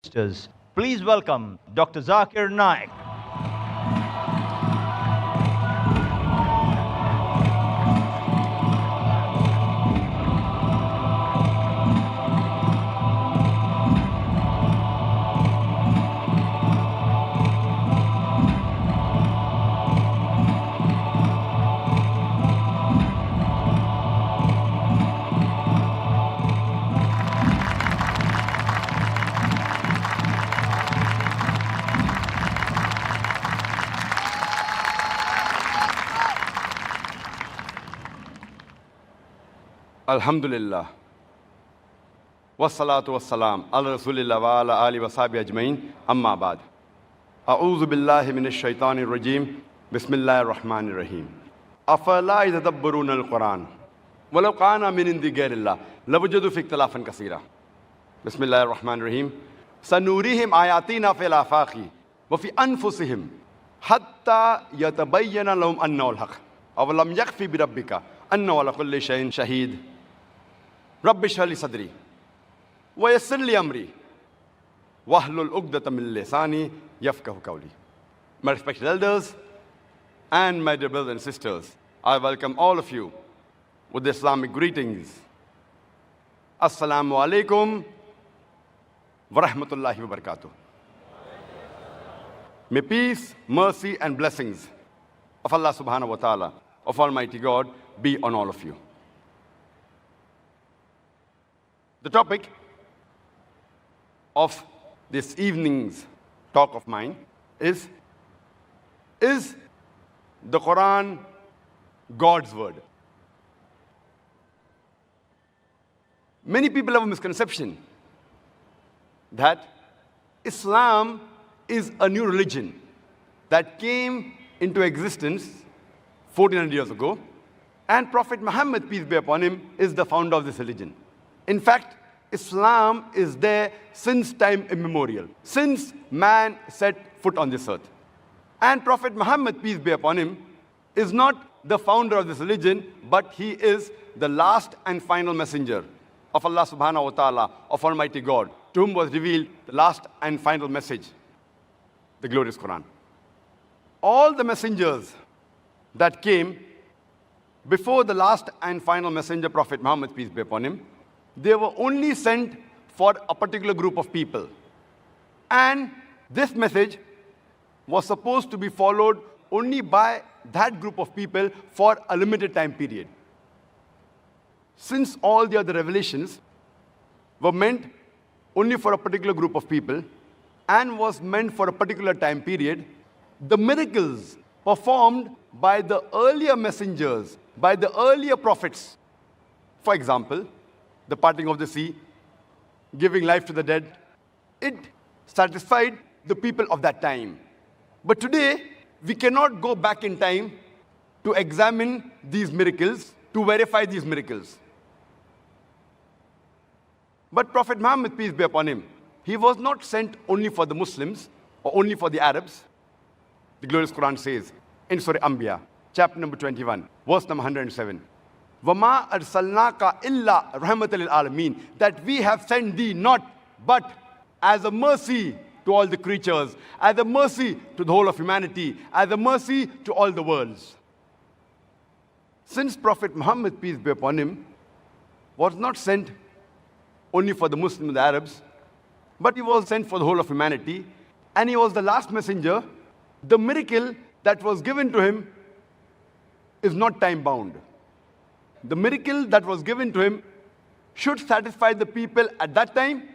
Please welcome Dr. Zakir Naik. Alhamdulillah. Wassalatu wassalam ala rasulillah wa ala ali wa sahbihi ajmain. Amma ba'd. A'udhu billahi minash shaitanir rajim. Bismillahir rahmanir rahim. Afala yatadabbaruna al-Quran. Walau kana min indi ghairillah lawajadu fi ikhtilafan kaseera. Bismillahir rahmanir rahim. Sanurihim ayatina fil afaqi wa fi anfusihim hatta yatabayyana lahum annahu al-haq. Aw lam yakfi bi rabbika annahu ala kulli shay'in shahid. Rabbi shrah li sadri wa yassir li amri wahlul 'uqdatam min lisani yafqahu qawli. My respected elders and my dear brothers and sisters, I welcome all of you with the Islamic greetings. Assalamu alaikum wa rahmatullahi wa barakatuh. May peace, mercy and blessings of Allah subhanahu wa ta'ala, of Almighty God, be on all of you. The topic of this evening's talk of mine is the Quran God's word? Many people have a misconception that Islam is a new religion that came into existence 1400 years ago, and Prophet Muhammad, peace be upon him, is the founder of this religion. In fact, Islam is there since time immemorial, since man set foot on this earth. And Prophet Muhammad, peace be upon him, is not the founder of this religion, but he is the last and final messenger of Allah subhanahu wa ta'ala, of Almighty God, to whom was revealed the last and final message, the glorious Quran. All the messengers that came before the last and final messenger, Prophet Muhammad, peace be upon him, they were only sent for a particular group of people. And this message was supposed to be followed only by that group of people for a limited time period. Since all the other revelations were meant only for a particular group of people and was meant for a particular time period, the miracles performed by the earlier messengers, by the earlier prophets, for example, the parting of the sea, giving life to the dead, it satisfied the people of that time. But today, we cannot go back in time to examine these miracles, to verify these miracles. But Prophet Muhammad, peace be upon him, he was not sent only for the Muslims or only for the Arabs. The glorious Quran says in Surah Anbiya, chapter number 21, verse number 107, وَمَا أَرْسَلْنَاكَ إِلَّا رَحْمَةً لِلْعَالَمِينَ, that we have sent thee not but as a mercy to all the creatures, as a mercy to the whole of humanity, as a mercy to all the worlds. Since Prophet Muhammad, peace be upon him, was not sent only for the Muslims and the Arabs, but he was sent for the whole of humanity, and he was the last messenger, the miracle that was given to him is not time-bound. The miracle that was given to him should satisfy the people at that time,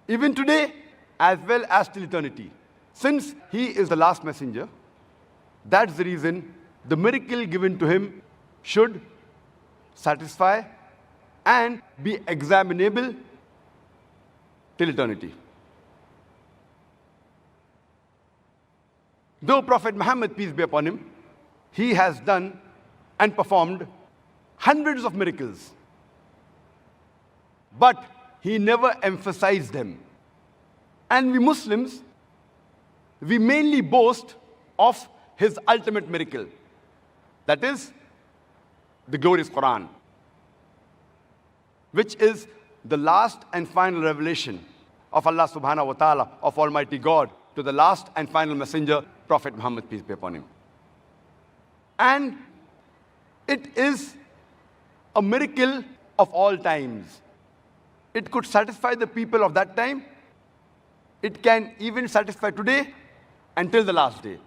even today, as well as till eternity. Since he is the last messenger, that's the reason the miracle given to him should satisfy and be examinable till eternity. Though Prophet Muhammad, peace be upon him, he has done and performed hundreds of miracles, but he never emphasized them. And we Muslims, we mainly boast of his ultimate miracle, that is the glorious Quran, which is the last and final revelation of Allah subhanahu wa ta'ala, of Almighty God, to the last and final messenger, Prophet Muhammad, peace be upon him. And it is a miracle of all times. It could satisfy the people of that time. It can even satisfy today until the last day.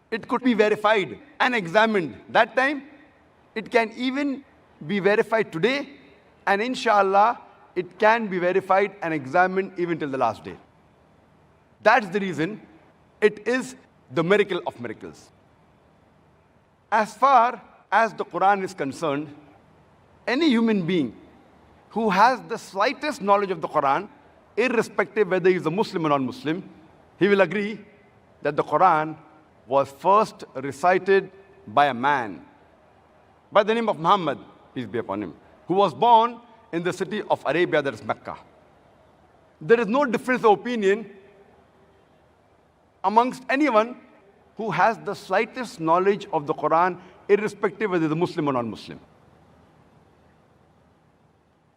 It could be verified and examined that time. It can even be verified today, and inshallah, it can be verified and examined even till the last day. That's the reason it is the miracle of miracles. As far as the Quran is concerned, any human being who has the slightest knowledge of the Quran, irrespective whether he is a Muslim or non-Muslim, he will agree that the Quran was first recited by a man by the name of Muhammad, peace be upon him, who was born in the city of Arabia, that is Mecca. There is no difference of opinion amongst anyone who has the slightest knowledge of the Quran, irrespective whether he is a Muslim or non-Muslim.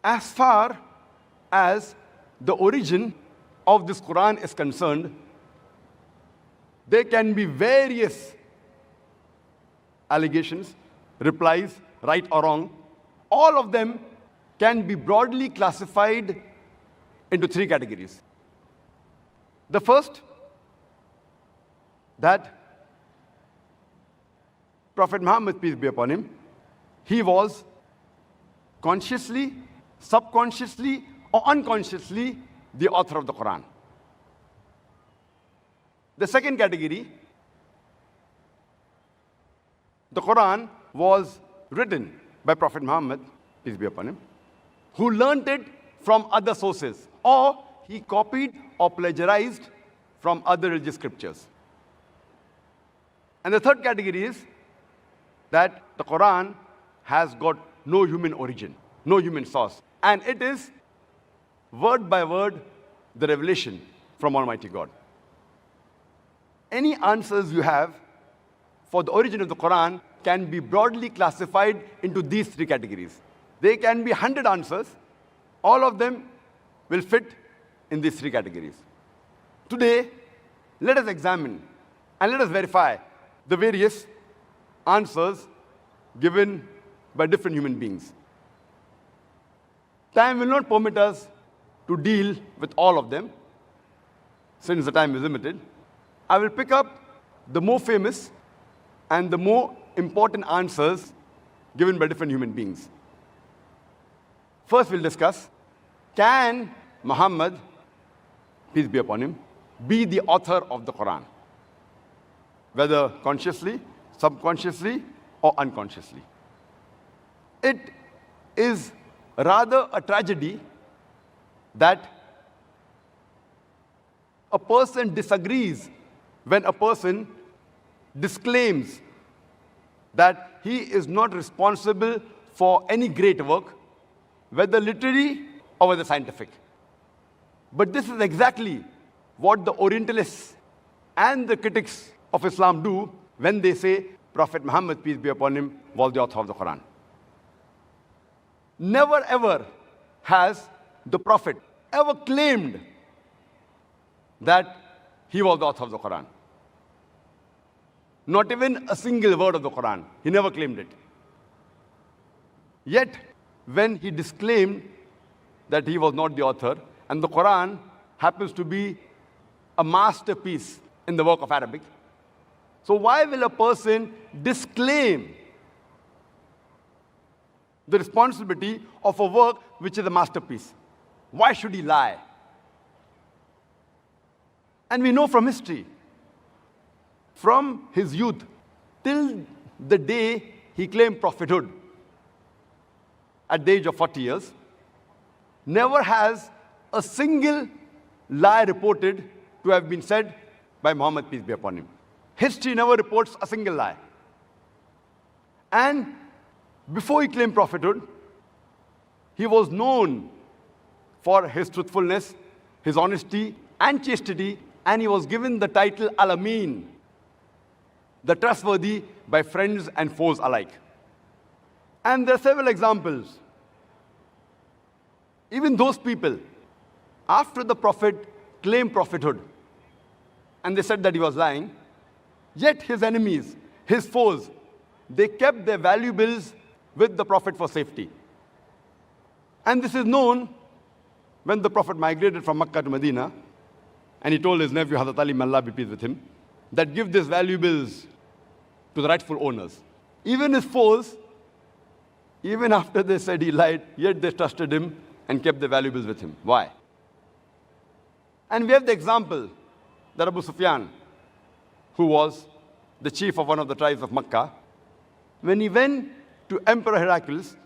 As far as the origin of this Quran is concerned, there can be various allegations, replies, right or wrong. All of them can be broadly classified into three categories. The first, that Prophet Muhammad, peace be upon him, he was consciously, subconsciously, or unconsciously the author of the Quran. The second category, the Quran was written by Prophet Muhammad, peace be upon him, who learnt it from other sources, or he copied or plagiarized from other religious scriptures. And the third category is that the Quran has got no human origin, no human source, and it is word by word the revelation from Almighty God. Any answers you have for the origin of the Quran can be broadly classified into these three categories. There can be 100 answers. All of them will fit in these three categories. Today, let us examine and let us verify the various answers given by different human beings. Time will not permit us to deal with all of them, since the time is limited. I will pick up the more famous and the more important answers given by different human beings. First, we'll discuss, can Muhammad, peace be upon him, be the author of the Quran? Whether consciously, subconsciously, or unconsciously. It is rather a tragedy that a person disagrees when a person disclaims that he is not responsible for any great work, whether literary or whether scientific. But this is exactly what the Orientalists and the critics of Islam do when they say Prophet Muhammad, peace be upon him, was the author of the Quran. Never ever has the Prophet ever claimed that he was the author of the Quran. Not even a single word of the Quran. He never claimed it. Yet, when he disclaimed that he was not the author, and the Quran happens to be a masterpiece in the work of Arabic, so why will a person disclaim the responsibility of a work which is a masterpiece? Why should he lie? And we know from history, from his youth till the day he claimed prophethood at the age of 40 years, never has a single lie reported to have been said by Muhammad, peace be upon him. History never reports a single lie. And before he claimed prophethood, he was known for his truthfulness, his honesty, and chastity, and he was given the title Al-Amin, the trustworthy, by friends and foes alike. And there are several examples. Even those people after the Prophet claimed prophethood, and they said that he was lying, yet his enemies, his foes, they kept their valuables with the Prophet for safety. And this is known when the Prophet migrated from Makkah to Medina, and he told his nephew, Hazrat Ali, may Allah be pleased with him, that give these valuables to the rightful owners. Even his foes, even after they said he lied, yet they trusted him and kept the valuables with him. Why? And we have the example that Abu Sufyan, who was the chief of one of the tribes of Makkah, when he went to Emperor Heraclius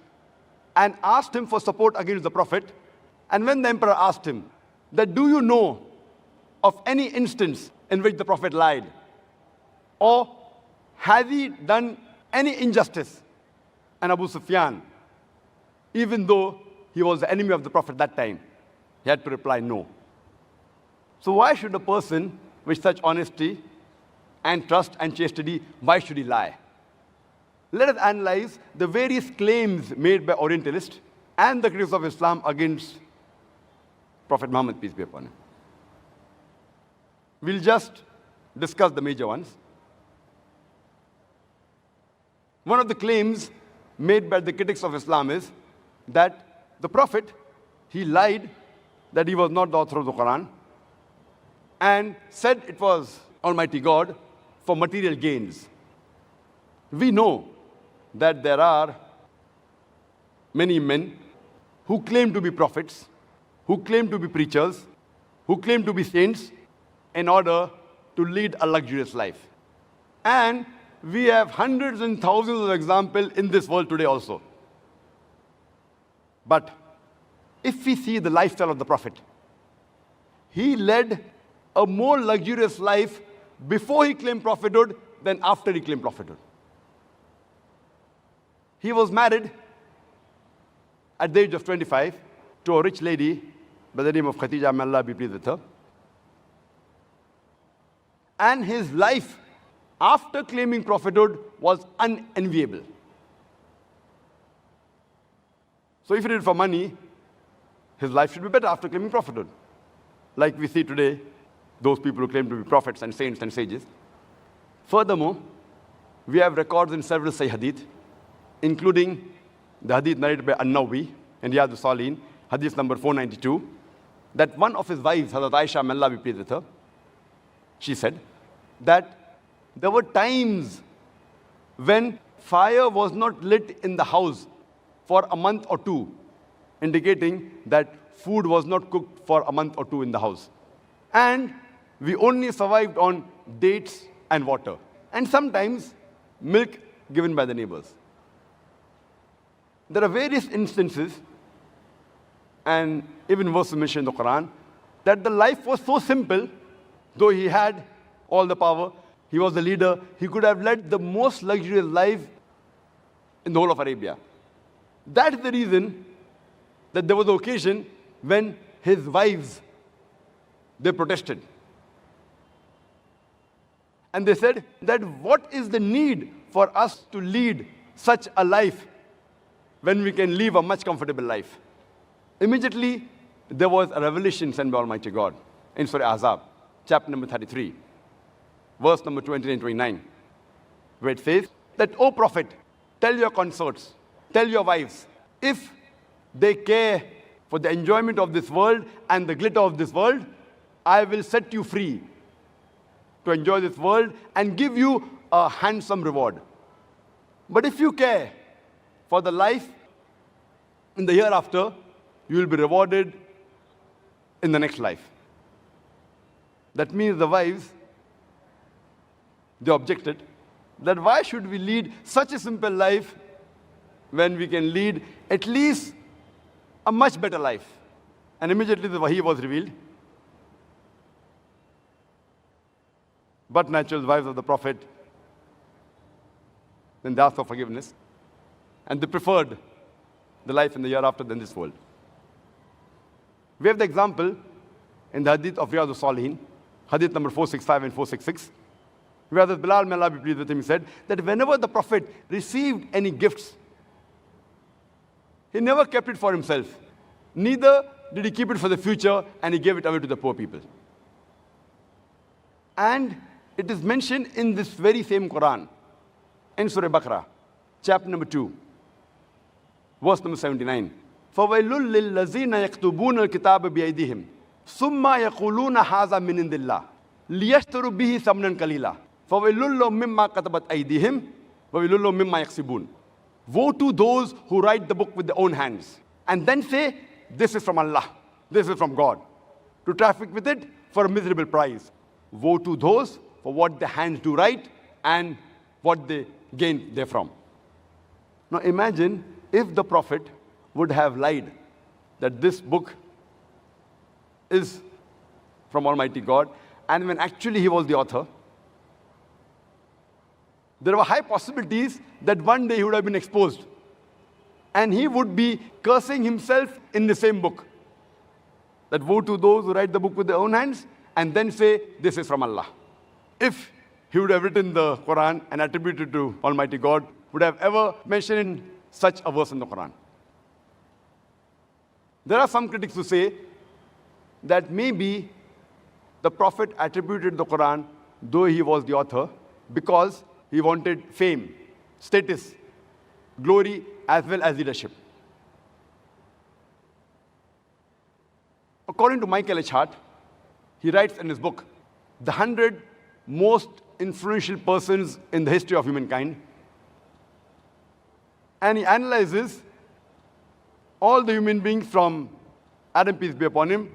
and asked him for support against the Prophet, and when the emperor asked him that, do you know of any instance in which the Prophet lied? Or has he done any injustice? And Abu Sufyan, even though he was the enemy of the Prophet that time, he had to reply no. So why should a person with such honesty and trust and chastity, why should he lie? Let us analyze the various claims made by Orientalists and the critics of Islam against Prophet Muhammad, peace be upon him. We'll just discuss the major ones. One of the claims made by the critics of Islam is that the Prophet, he lied that he was not the author of the Quran and said it was Almighty God for material gains. We know that there are many men who claim to be prophets, who claim to be preachers, who claim to be saints in order to lead a luxurious life. And we have hundreds and thousands of examples in this world today also. But if we see the lifestyle of the Prophet, he led a more luxurious life before he claimed prophethood than after he claimed prophethood. He was married at the age of 25 to a rich lady by the name of Khadija, may Allah be pleased with her. And his life after claiming prophethood was unenviable. So if he did it for money, his life should be better after claiming prophethood. Like we see today, those people who claim to be prophets and saints and sages. Furthermore, we have records in several Sahih Hadith, including the Hadith narrated by An-Nawawi in Riyadh al-Salihin, Hadith number 492, that one of his wives, Hazrat Aisha, may Allah be pleased with her, she said that there were times when fire was not lit in the house for a month or two, indicating that food was not cooked for a month or two in the house. And we only survived on dates and water, and sometimes milk given by the neighbors. There are various instances, and even verses mentioned in the Quran, that the life was so simple, though he had all the power, he was the leader, he could have led the most luxurious life in the whole of Arabia. That's the reason that there was an occasion when his wives, they protested. And they said that what is the need for us to lead such a life when we can live a much comfortable life? Immediately, there was a revelation sent by Almighty God in Surah Ahzab, chapter number 33, verse number 20 and 29, where it says that, O Prophet, tell your consorts, tell your wives, if they care for the enjoyment of this world and the glitter of this world, I will set you free to enjoy this world and give you a handsome reward. But if you care for the life in the hereafter, you will be rewarded in the next life. That means the wives, they objected that why should we lead such a simple life when we can lead at least a much better life? And immediately the wahi was revealed. But natural wives of the Prophet, then they asked for forgiveness. And they preferred the life in the hereafter than this world. We have the example in the Hadith of Riyadh al-Salihin, Hadith number 465 and 466, where the Bilal, may Allah be pleased with him, said that whenever the Prophet received any gifts, he never kept it for himself. Neither did he keep it for the future and he gave it away to the poor people? And it is mentioned in this very same Quran, in Surah Baqarah, chapter number 2, verse number 79. فَوَيْلٌ لِلَّذِينَ يَكْتُبُونَ الْكِتَابَ بِأَيْدِيهِمْ ثُمَّ يَقُولُونَ هَذَا مِنْ عِنْدِ اللَّهِ لِيَشْتَرُوا بِهِ ثَمَنًا قَلِيلًا فَوَيْلٌ لَهُم مِّمَّا كَتَبَتْ أَيْدِيهِمْ وَوَيْلٌ لَهُم مِّمَّا يَكْسِبُونَ. Woe to those who write the book with their own hands and then say, this is from Allah, this is from God, to traffic with it for a miserable price. Woe to those for what their hands do write and what they gain therefrom. Now imagine if the Prophet would have lied that this book is from Almighty God, and when actually he was the author, there were high possibilities that one day he would have been exposed. And he would be cursing himself in the same book. That woe to those who write the book with their own hands and then say, this is from Allah. If he would have written the Quran and attributed to Almighty God, would have ever mentioned such a verse in the Quran. There are some critics who say that maybe the Prophet attributed the Quran, though he was the author, because he wanted fame, status, glory, as well as leadership. According to Michael H. Hart, he writes in his book, The 100 Most Influential Persons in the History of Humankind, and he analyzes all the human beings from Adam, peace be upon him,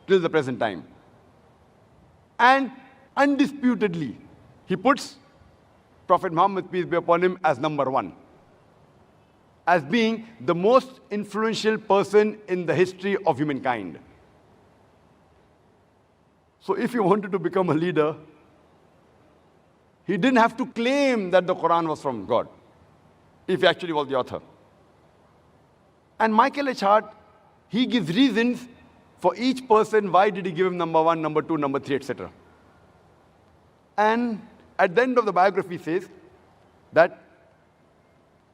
till the present time. And undisputedly, he puts Prophet Muhammad, peace be upon him, as number one, as being the most influential person in the history of humankind. So if he wanted to become a leader, he didn't have to claim that the Quran was from God, if he actually was the author. And Michael H. Hart, he gives reasons for each person, why did he give him number one, number two, number three, etc. And at the end of the biography says that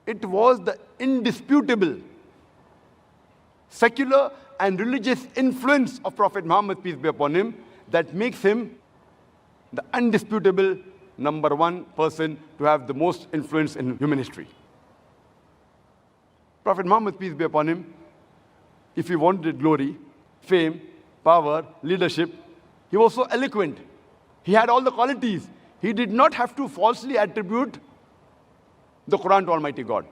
it was the indisputable secular and religious influence of Prophet Muhammad, peace be upon him, that makes him the undisputable number one person to have the most influence in human history. Prophet Muhammad, peace be upon him, if he wanted glory, fame, power, leadership, he was so eloquent. He had all the qualities. He did not have to falsely attribute the Quran to Almighty God.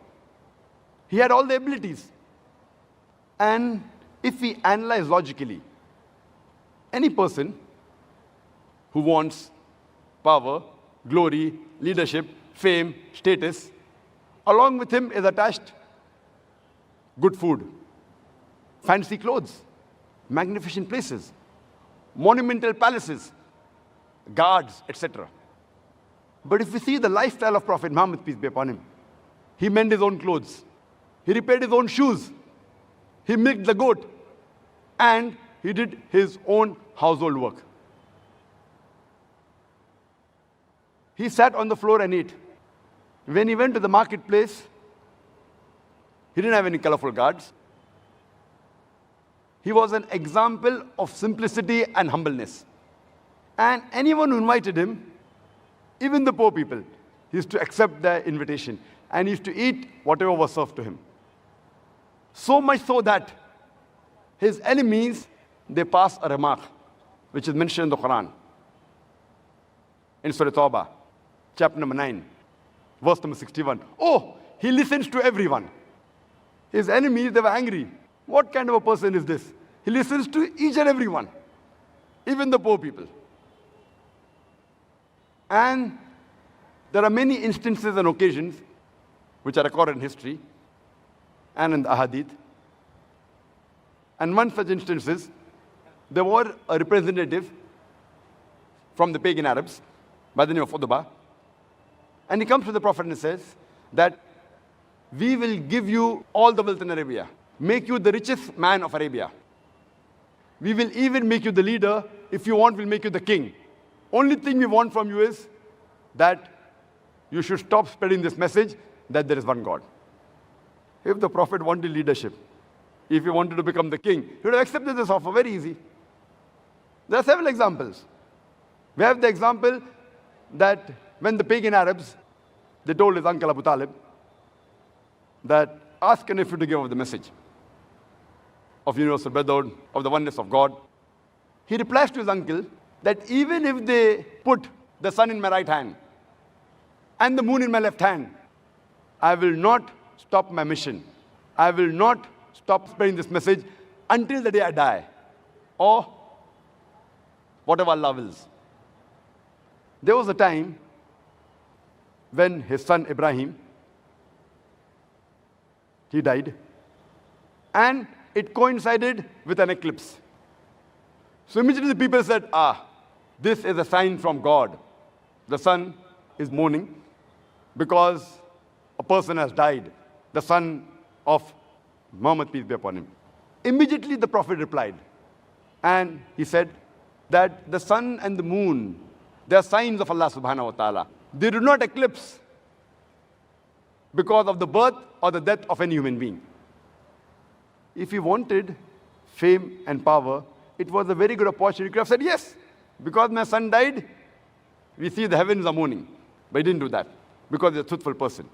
He had all the abilities. And if we analyze logically, any person who wants power, glory, leadership, fame, status, along with him is attached good food, fancy clothes, magnificent places, monumental palaces, guards, etc. But if we see the lifestyle of Prophet Muhammad, peace be upon him, he mended his own clothes, he repaired his own shoes, he milked the goat, and he did his own household work. He sat on the floor and ate. When he went to the marketplace, he didn't have any colorful guards. He was an example of simplicity and humbleness. And anyone who invited him, even the poor people, he used to accept their invitation and he used to eat whatever was served to him. So much so that his enemies, they pass a remark, which is mentioned in the Quran, in Surah Tawbah, chapter number 9, verse number 61. Oh, he listens to everyone. His enemies, they were angry. What kind of a person is this? He listens to each and everyone, even the poor people. And there are many instances and occasions which are recorded in history and in the Ahadith. And one such instance is, there was a representative from the pagan Arabs by the name of Utbah, and he comes to the Prophet and says that we will give you all the wealth in Arabia, make you the richest man of Arabia. We will even make you the leader. If you want, we'll make you the king. Only thing we want from you is that you should stop spreading this message that there is one God. If the Prophet wanted leadership, if he wanted to become the king, he would have accepted this offer very easy. There are several examples. We have the example that when the pagan Arabs, they told his uncle Abu Talib that ask a nephew to give up the message of universal brotherhood, of the oneness of God. He replies to his uncle that even if they put the sun in my right hand and the moon in my left hand, I will not stop my mission. I will not stop spreading this message until the day I die, or whatever Allah wills. There was a time when his son Ibrahim, he died, and it coincided with an eclipse. So immediately the people said, this is a sign from God. The sun is mourning because a person has died, the son of Muhammad, peace be upon him. Immediately the Prophet replied, and he said that the sun and the moon, they are signs of Allah subhanahu wa ta'ala. They do not eclipse because of the birth or the death of any human being. If he wanted fame and power, it was a very good opportunity. He could have said, yes, because my son died, we see the heavens are mourning. But he didn't do that because he's a truthful person.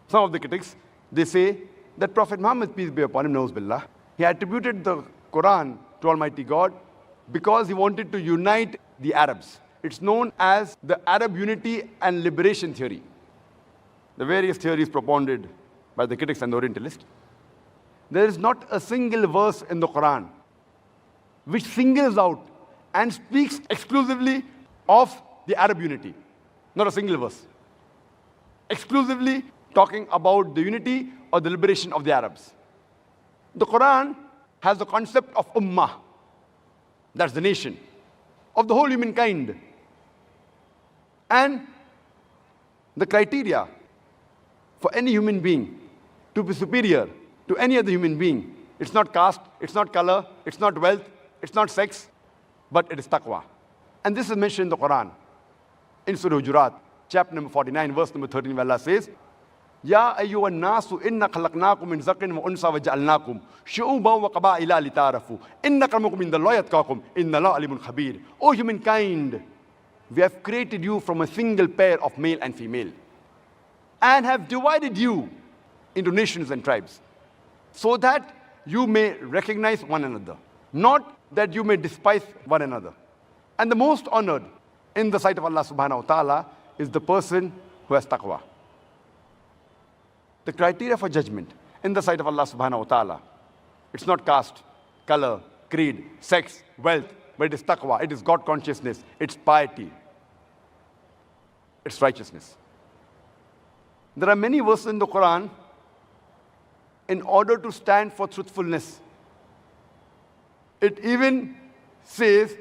Some of the critics, they say that Prophet Muhammad, peace be upon him, knows billah, he attributed the Quran to Almighty God because he wanted to unite the Arabs. It's known as the Arab unity and liberation theory. The various theories propounded by the critics and the Orientalists. There is not a single verse in the Quran which singles out and speaks exclusively of the Arab unity. Not a single verse. Exclusively talking about the unity or the liberation of the Arabs. The Quran has the concept of ummah. That's the nation. Of the whole humankind. And the criteria for any human being to be superior to any other human being, it's not caste, it's not color, it's not wealth, it's not sex, but it is taqwa. And this is mentioned in the Quran. In Surah Hujurat, chapter number 49, verse number 13, where Allah says, Ya ayyuhan nasu inna khalaqnakum min zakarin wa unsa wa ja'alnakum shu'uban wa qaba'ila lita'arafu inna akramakum indallahi atqakum inna Allaha alimun khabir. O humankind, we have created you from a single pair of male and female and have divided you into nations and tribes so that you may recognize one another, not that you may despise one another. And the most honored in the sight of Allah subhanahu wa ta'ala is the person who has taqwa. The criteria for judgment in the sight of Allah subhanahu wa ta'ala, it's not caste, color, creed, sex, wealth, but it is taqwa, it is God consciousness, it's piety, it's righteousness. There are many verses in the Quran in order to stand for truthfulness. It even says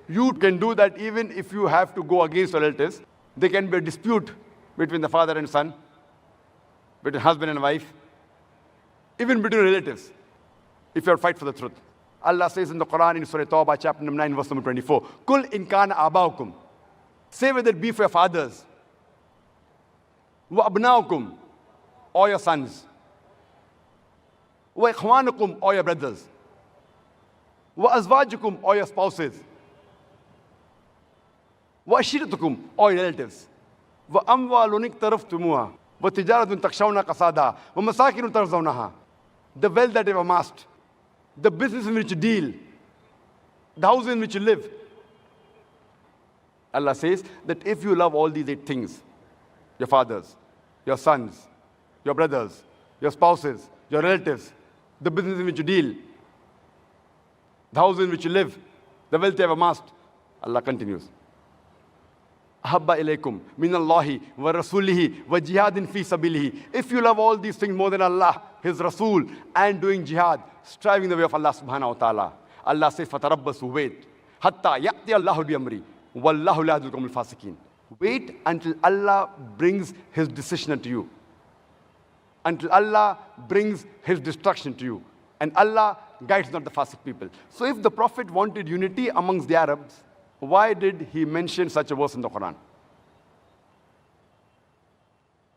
you can do that even if you have to go against relatives. There can be a dispute between the father and son, between husband and wife, even between relatives, if you have to fight for the truth. Allah says in the Quran in Surah Tawbah, chapter number 9, verse number 24, Kul in kana abaukum. Say whether it be for your fathers, wa abnaukum, or your sons, wa ikhwanukum, or your brothers, wa azwajukum, or your spouses, wa ashiratukum, or your relatives, wa amwalun iktaraftumuha, wa tijaratun takshawna kasada, wa masakinun tarzawnaha. The wealth that you have amassed, the business in which you deal, the house in which you live. Allah says that if you love all these 8 things, your fathers, your sons, your brothers, your spouses, your relatives, the business in which you deal, the house in which you live, the wealth you have amassed, Allah continues. Ahabba ilaykum minallahi wa rasulihi wa jihadin fi sabilihi. If you love all these things more than Allah, His Rasul, and doing jihad, striving the way of Allah subhanahu wa ta'ala, Allah says, fatarabbasu, wait. Hatta ya'ti Allahu bi amri. Wallahu la yahdil qawmal fasiqin. Wait until Allah brings His decision unto you. Until Allah brings His destruction to you. And Allah guides not the fasiq people. So if the Prophet wanted unity amongst the Arabs, why did he mention such a verse in the Quran?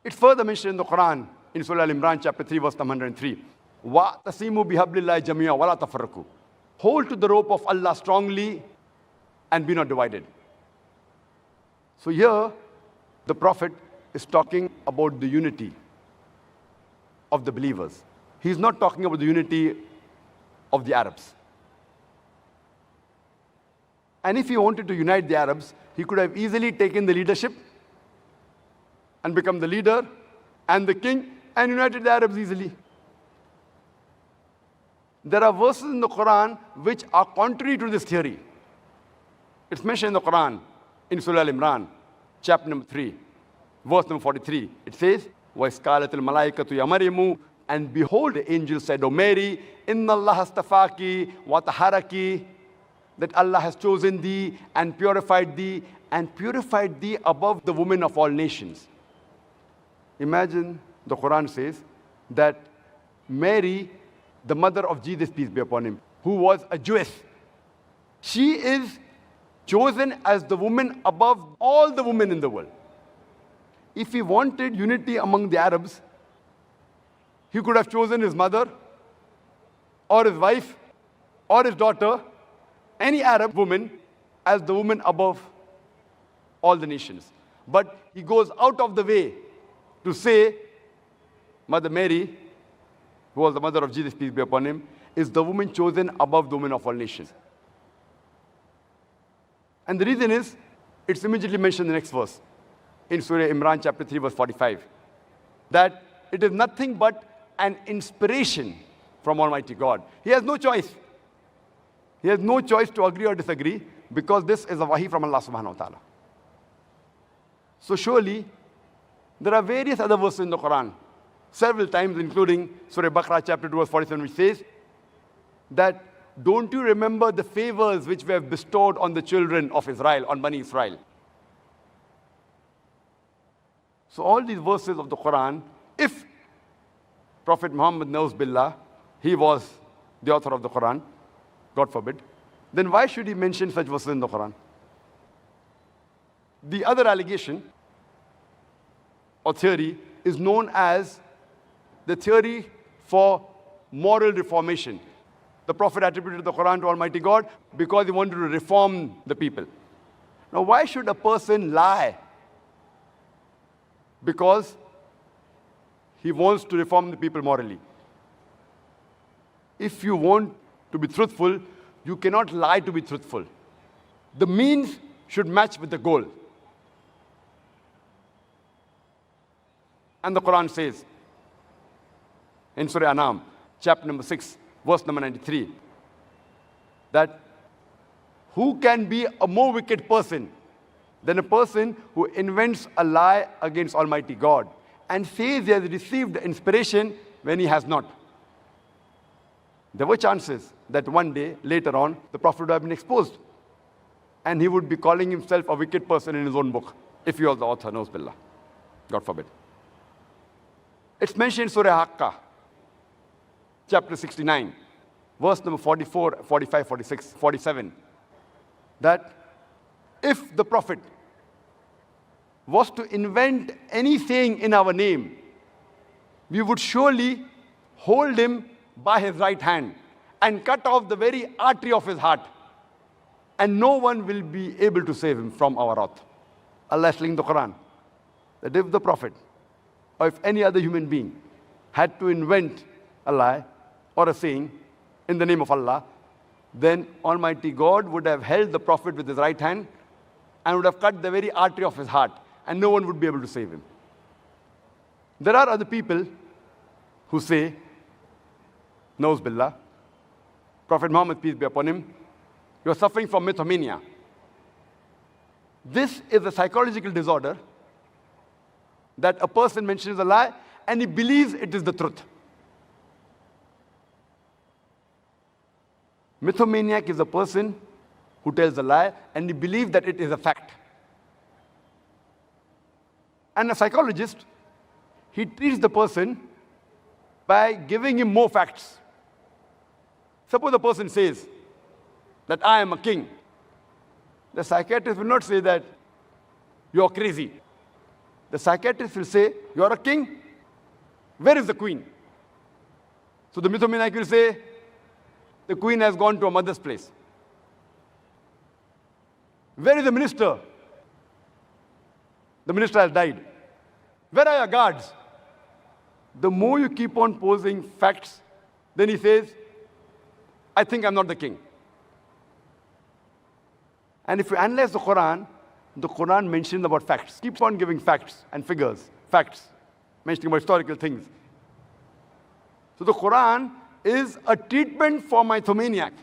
It's further mentioned in the Quran in Surah Al-Imran, chapter 3, verse 103. وَاعْتَصِمُوا بِحَبْلِ اللَّهِ جَمِيعًا وَلَا تَفَرَّقُوا. Hold to the rope of Allah strongly and be not divided. So here, the Prophet is talking about the unity of the believers. He's not talking about the unity of the Arabs. And if he wanted to unite the Arabs, he could have easily taken the leadership and become the leader and the king and united the Arabs easily. There are verses in the Quran which are contrary to this theory. It's mentioned in the Quran, in Surah Al-Imran, chapter number 3, verse number 43. It says, وَإِسْقَالَتِ الْمَلَائِكَةُ يَا مَرْيَمُ, and behold, the angel said, O Mary, إِنَّ اللَّهَ اسْتَفَاكِ وَطَهَّرَكِ, that Allah has chosen thee and purified thee above the women of all nations. Imagine the Quran says that Mary, the mother of Jesus, peace be upon him, who was a Jewess, she is chosen as the woman above all the women in the world. If he wanted unity among the Arabs, he could have chosen his mother or his wife or his daughter, any Arab woman, as the woman above all the nations. But he goes out of the way to say Mother Mary, who was the mother of Jesus, peace be upon him, is the woman chosen above the women of all nations. And the reason is, it's immediately mentioned in the next verse, in Surah Imran chapter 3, verse 45, that it is nothing but an inspiration from Almighty God. He has no choice. He has no choice to agree or disagree, because this is a wahi from Allah subhanahu wa ta'ala. So surely, there are various other verses in the Quran, several times, including Surah Baqarah chapter 2, verse 47, which says that, don't you remember the favors which we have bestowed on the children of Israel, on Bani Israel? So all these verses of the Quran, if Prophet Muhammad knows Billah, he was the author of the Quran, God forbid, then why should he mention such verses in the Quran? The other allegation or theory is known as the theory for moral reformation. The Prophet attributed the Quran to Almighty God because he wanted to reform the people. Now, why should a person lie? Because he wants to reform the people morally. If you want to be truthful, you cannot lie to be truthful. The means should match with the goal. And the Quran says in Surah Anam, chapter number 6, verse number 93, that who can be a more wicked person than a person who invents a lie against Almighty God and says he has received inspiration when he has not. There were chances that one day, later on, the Prophet would have been exposed and he would be calling himself a wicked person in his own book, if he was the author, knows Billah. God forbid. It's mentioned in Surah Haqqah, chapter 69, verse number 44, 45, 46, 47, that if the Prophet was to invent any saying in our name, we would surely hold him by his right hand and cut off the very artery of his heart, and no one will be able to save him from our wrath. Allah is telling the Quran that if the Prophet or if any other human being had to invent a lie or a saying in the name of Allah, then Almighty God would have held the Prophet with his right hand and would have cut the very artery of his heart, and no one would be able to save him. There are other people who say, Nauz Billah, Prophet Muhammad, peace be upon him, you are suffering from mythomania. This is a psychological disorder that a person mentions a lie and he believes it is the truth. Mythomaniac is a person who tells a lie and he believes that it is a fact. And a psychologist, he treats the person by giving him more facts. Suppose the person says that I am a king. The psychiatrist will not say that you are crazy. The psychiatrist will say, you are a king? Where is the queen? So the mythomaniac will say, the queen has gone to her mother's place. Where is the minister? The minister has died. Where are your guards? The more you keep on posing facts, then he says, I think I'm not the king. And if you analyze the Quran mentions about facts, keeps on giving facts and figures, facts, mentioning about historical things. So the Quran is a treatment for mythomaniac.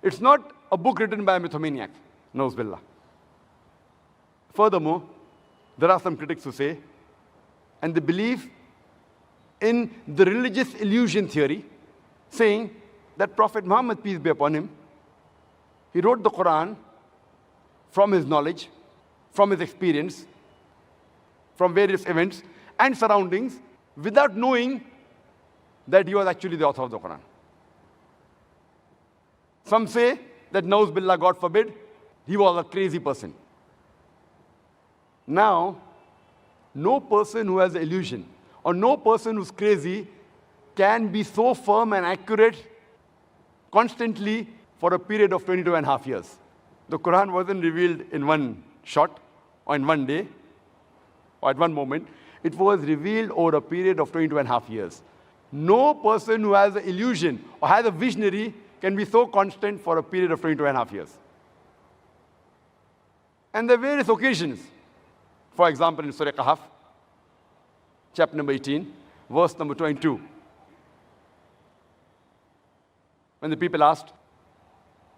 It's not a book written by a mythomaniac. Nauz billah. Furthermore, there are some critics who say, and they believe in the religious illusion theory, saying that Prophet Muhammad, peace be upon him, he wrote the Quran from his knowledge, from his experience, from various events and surroundings, without knowing that he was actually the author of the Quran. Some say that Nauz billah, God forbid, he was a crazy person. Now, no person who has an illusion or no person who's crazy can be so firm and accurate constantly for a period of 22.5 years. The Quran wasn't revealed in one shot or in one day or at one moment. It was revealed over a period of 22.5 years. No person who has an illusion or has a visionary can be so constant for a period of 22.5 years. And there are various occasions. For example, in Surah Kahf, chapter number 18, verse number 22. When the people asked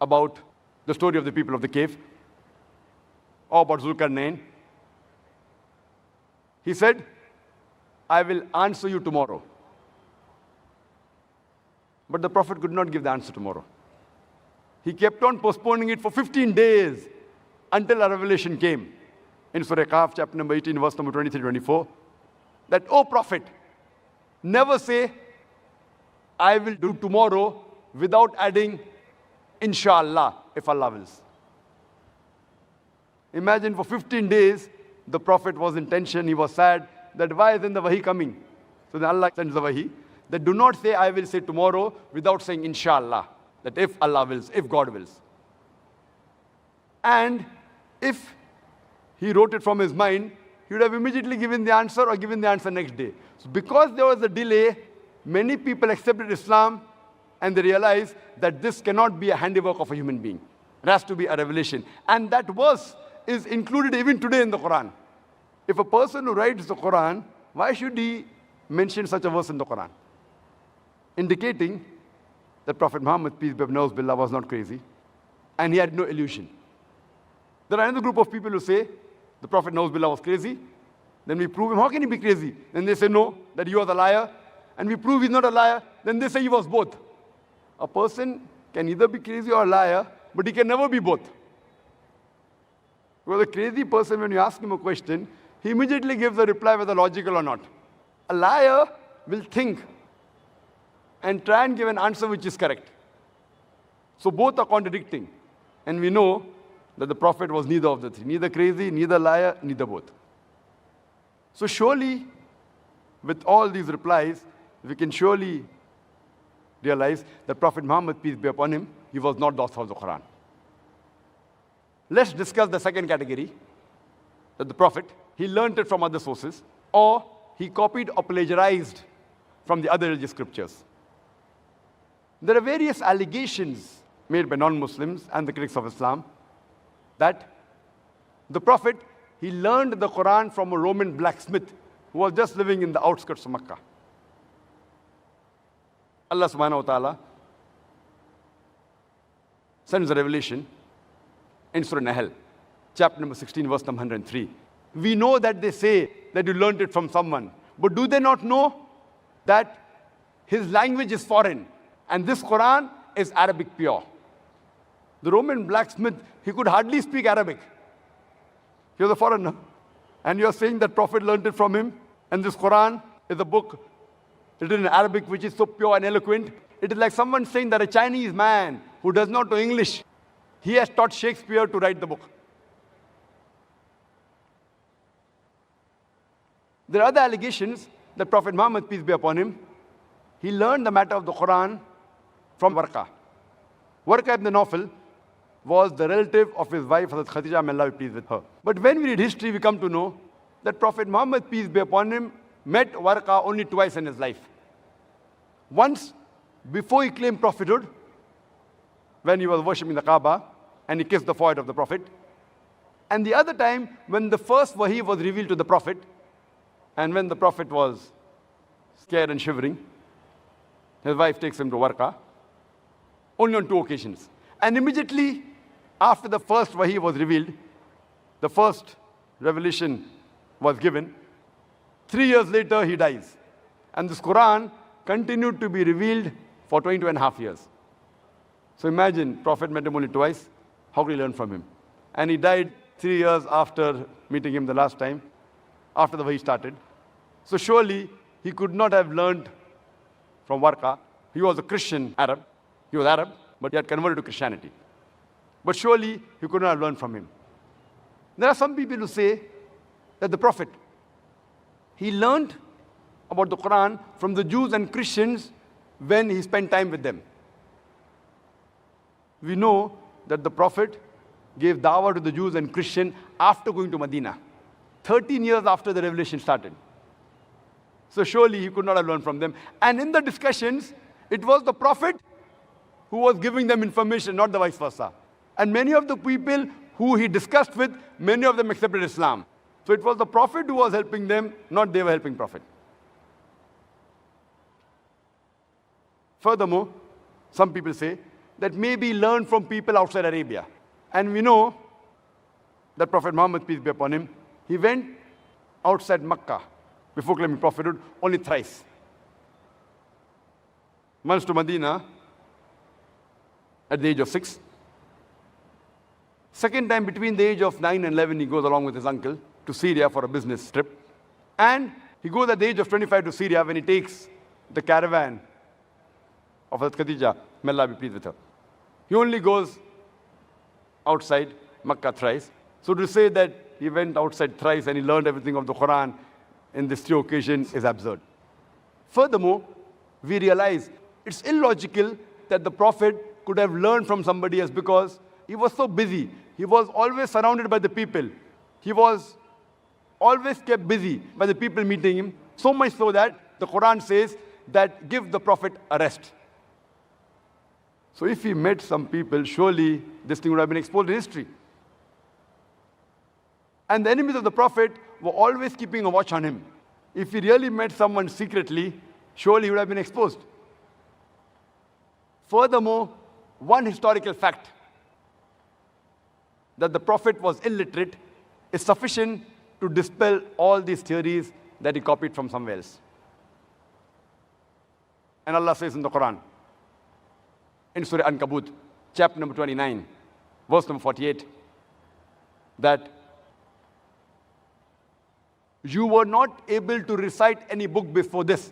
about the story of the people of the cave, or about Zulkarnain, he said, I will answer you tomorrow. But the Prophet could not give the answer tomorrow. He kept on postponing it for 15 days until a revelation came in Surah Kahf, chapter number 18, verse number 23-24, that, O Prophet, never say, I will do tomorrow without adding, Inshallah, if Allah wills. Imagine for 15 days, the Prophet was in tension, he was sad, that why isn't the wahi coming? So then Allah sends the wahi, that do not say, I will say tomorrow, without saying Inshallah, that if Allah wills, if God wills. And if he wrote it from his mind, he would have immediately given the answer or given the answer next day. So because there was a delay, many people accepted Islam and they realized that this cannot be a handiwork of a human being. It has to be a revelation. And that verse is included even today in the Quran. If a person who writes the Quran, why should he mention such a verse in the Quran? Indicating that Prophet Muhammad, peace be upon him, was not crazy and he had no illusion. There are another group of people who say the Prophet was crazy. Then we prove him. How can he be crazy? Then they say no, that he was a liar. And we prove he's not a liar. Then they say he was both. A person can either be crazy or a liar, but he can never be both. Because a crazy person, when you ask him a question, he immediately gives a reply whether logical or not. A liar will think and try and give an answer which is correct. So both are contradicting. And we know that the Prophet was neither of the three. Neither crazy, neither liar, neither both. So surely, with all these replies, we can surely realize that Prophet Muhammad, peace be upon him, he was not the author of the Quran. Let's discuss the second category, that the Prophet, he learned it from other sources, or he copied or plagiarized from the other religious scriptures. There are various allegations made by non-Muslims and the critics of Islam that the Prophet, he learned the Quran from a Roman blacksmith who was just living in the outskirts of Makkah. Allah subhanahu wa ta'ala sends a revelation in Surah Nahl, chapter number 16, verse number 103. We know that they say that you learned it from someone, but do they not know that his language is foreign and this Quran is Arabic pure? The Roman blacksmith, he could hardly speak Arabic. He was a foreigner. And you are saying that Prophet learned it from him, and this Quran is a book written in Arabic which is so pure and eloquent. It is like someone saying that a Chinese man who does not know English, he has taught Shakespeare to write the book. There are other allegations that Prophet Muhammad, peace be upon him, he learned the matter of the Quran from Warqa. Warqa ibn Nawfal was the relative of his wife, Hazrat Khadija, may Allah be pleased with her. But when we read history, we come to know that Prophet Muhammad, peace be upon him, met Warqa only twice in his life. Once, before he claimed prophethood, when he was worshipping the Kaaba, and he kissed the forehead of the Prophet. And the other time, when the first wahi was revealed to the Prophet, and when the Prophet was scared and shivering, his wife takes him to Warqa, only on 2 occasions. And immediately after the first wahi was revealed, the first revelation was given, 3 years later he dies. And this Quran continued to be revealed for 22.5 years. So imagine, Prophet met him only twice. How could he learn from him? And he died 3 years after meeting him the last time, after the wahi started. So surely he could not have learned from Warqa. He was a Christian Arab. He was Arab, but he had converted to Christianity. But surely he could not have learned from him. There are some people who say that the Prophet, he learned about the Quran from the Jews and Christians when he spent time with them. We know that the Prophet gave dawah to the Jews and Christians after going to Medina, 13 years after the revelation started. So surely he could not have learned from them. And in the discussions, it was the Prophet who was giving them information, not the vice versa. And many of the people who he discussed with, many of them accepted Islam. So it was the Prophet who was helping them, not they were helping Prophet. Furthermore, some people say that maybe learn from people outside Arabia. And we know that Prophet Muhammad, peace be upon him, he went outside Makkah before claiming prophethood only thrice. Once to Medina at the age of 6. Second time between the age of 9 and 11, he goes along with his uncle to Syria for a business trip. And he goes at the age of 25 to Syria when he takes the caravan of Hazrat Khadija, may Allah be pleased with her. He only goes outside Makkah thrice. So to say that he went outside thrice and he learned everything of the Quran in these 3 occasions is absurd. Furthermore, we realize it's illogical that the Prophet could have learned from somebody else because he was so busy. He was always surrounded by the people. He was always kept busy by the people meeting him, so much so that the Quran says that give the Prophet a rest. So if he met some people, surely this thing would have been exposed in history. And the enemies of the Prophet were always keeping a watch on him. If he really met someone secretly, surely he would have been exposed. Furthermore, one historical fact that the Prophet was illiterate is sufficient to dispel all these theories that he copied from somewhere else. And Allah says in the Quran, in Surah Ankabut, chapter number 29, verse number 48, that you were not able to recite any book before this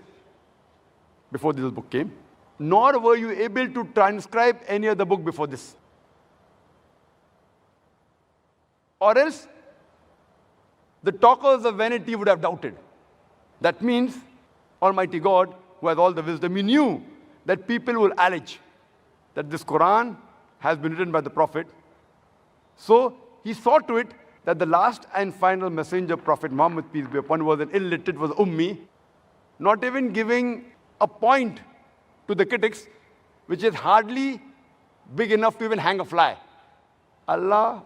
book came, nor were you able to transcribe any other book before this. Or else, the talkers of vanity would have doubted. That means, Almighty God, who has all the wisdom, he knew that people will allege that this Quran has been written by the Prophet. So, he saw to it that the last and final messenger, Prophet Muhammad, peace be upon him, was an illiterate, was ummi, not even giving a point to the critics, which is hardly big enough to even hang a fly. Allah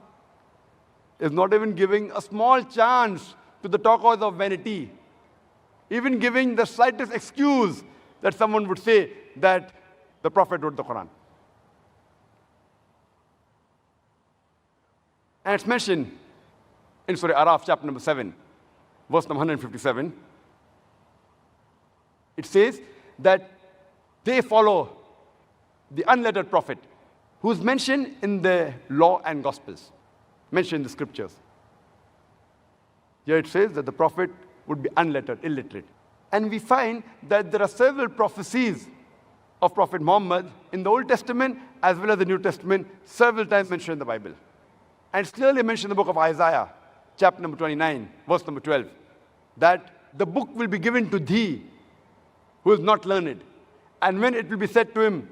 is not even giving a small chance to the talkers of vanity, even giving the slightest excuse that someone would say that the Prophet wrote the Quran. And it's mentioned in Surah Araf, chapter number 7, verse number 157. It says that they follow the unlettered prophet, who is mentioned in the law and gospels, mentioned in the scriptures. Here it says that the prophet would be unlettered, illiterate. And we find that there are several prophecies of Prophet Muhammad in the Old Testament as well as the New Testament, several times mentioned in the Bible. And it's clearly mentioned in the book of Isaiah, chapter number 29, verse number 12, that the book will be given to thee who is not learned. And when it will be said to him,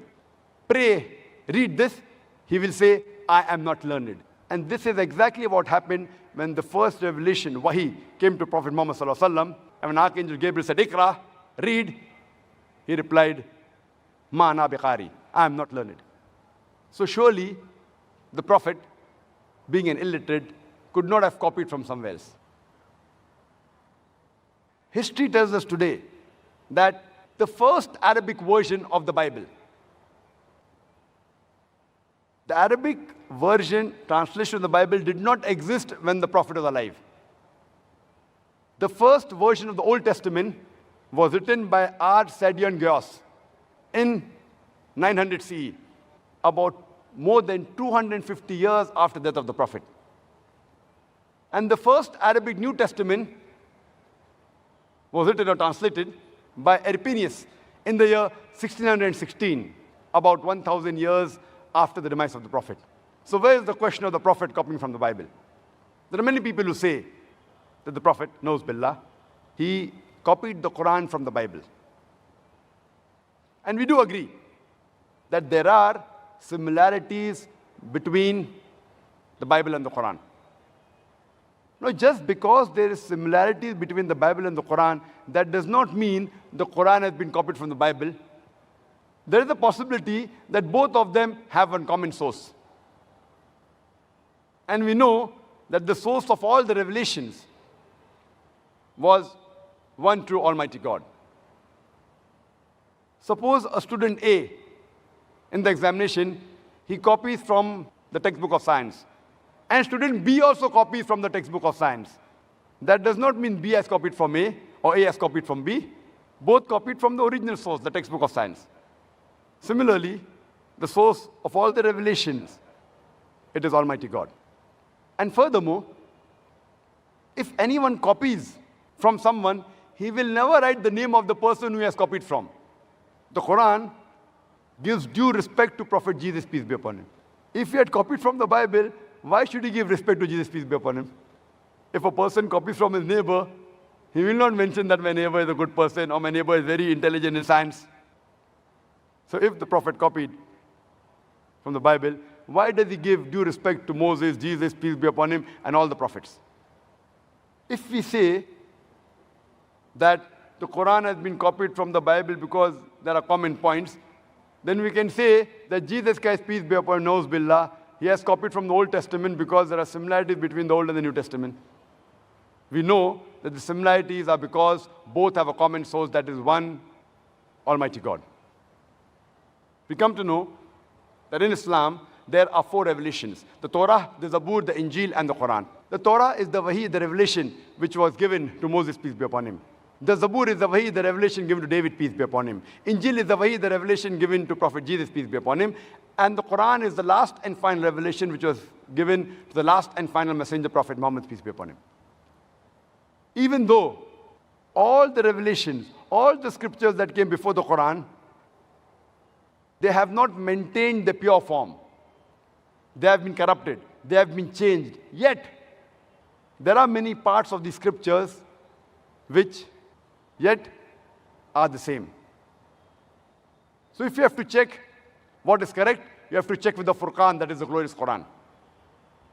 pray, read this, he will say, I am not learned. And this is exactly what happened when the first revelation, Wahi, came to Prophet Muhammad sallallahu alaihi wasallam. And when Archangel Gabriel said, Iqra, read, he replied, Ma ana biqari, I am not learned. So surely the Prophet, being an illiterate, could not have copied from somewhere else. History tells us today that the first Arabic version of the Bible, the Arabic version, translation of the Bible, did not exist when the Prophet was alive. The first version of the Old Testament was written by R. Sadian Ghios in 900 CE, about more than 250 years after the death of the Prophet. And the first Arabic New Testament was written or translated by Erpenius in the year 1616, about 1,000 years after the demise of the Prophet. So where is the question of the Prophet copying from the Bible? There are many people who say that the Prophet, knows Billah, he copied the Quran from the Bible. And we do agree that there are similarities between the Bible and the Quran. No, just because there is similarities between the Bible and the Quran, that does not mean the Quran has been copied from the Bible. There is a possibility that both of them have one common source. And we know that the source of all the revelations was one true Almighty God. Suppose a student A, in the examination, he copies from the textbook of science. And student B also copies from the textbook of science. That does not mean B has copied from A or A has copied from B. Both copied from the original source, the textbook of science. Similarly, the source of all the revelations, it is Almighty God. And furthermore, if anyone copies from someone, he will never write the name of the person who he has copied from. The Quran gives due respect to Prophet Jesus, peace be upon him. If he had copied from the Bible, why should he give respect to Jesus, peace be upon him? If a person copies from his neighbor, he will not mention that my neighbor is a good person or my neighbor is very intelligent in science. So if the Prophet copied from the Bible, why does he give due respect to Moses, Jesus, peace be upon him, and all the prophets? If we say that the Quran has been copied from the Bible because there are common points, then we can say that Jesus Christ, peace be upon him, knows Billah, he has copied from the Old Testament because there are similarities between the Old and the New Testament. We know that the similarities are because both have a common source, that is one Almighty God. We come to know that in Islam, there are 4 revelations: the Torah, the Zabur, the Injil, and the Quran. The Torah is the Wahi, the revelation which was given to Moses, peace be upon him. The Zabur is the Wahi, the revelation given to David, peace be upon him. Injil is the Wahi, the revelation given to Prophet Jesus, peace be upon him. And the Quran is the last and final revelation which was given to the last and final messenger, Prophet Muhammad, peace be upon him. Even though all the revelations, all the scriptures that came before the Quran, they have not maintained the pure form. They have been corrupted. They have been changed. Yet, there are many parts of the scriptures which yet are the same. So if you have to check what is correct, you have to check with the Furqan, that is the glorious Quran.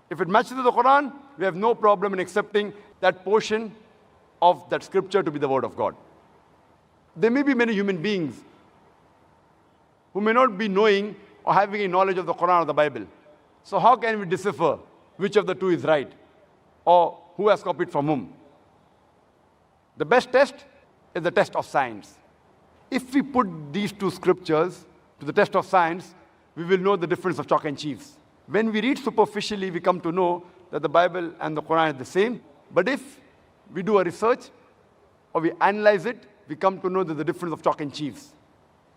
If it matches with the Quran, we have no problem in accepting that portion of that scripture to be the word of God. There may be many human beings who may not be knowing or having a knowledge of the Quran or the Bible. So how can we decipher which of the two is right or who has copied from whom? The best test is the test of science. If we put these two scriptures to the test of science, we will know the difference of chalk and cheese. When we read superficially, we come to know that the Bible and the Quran are the same. But if we do a research or we analyze it, we come to know that the difference of chalk and cheese.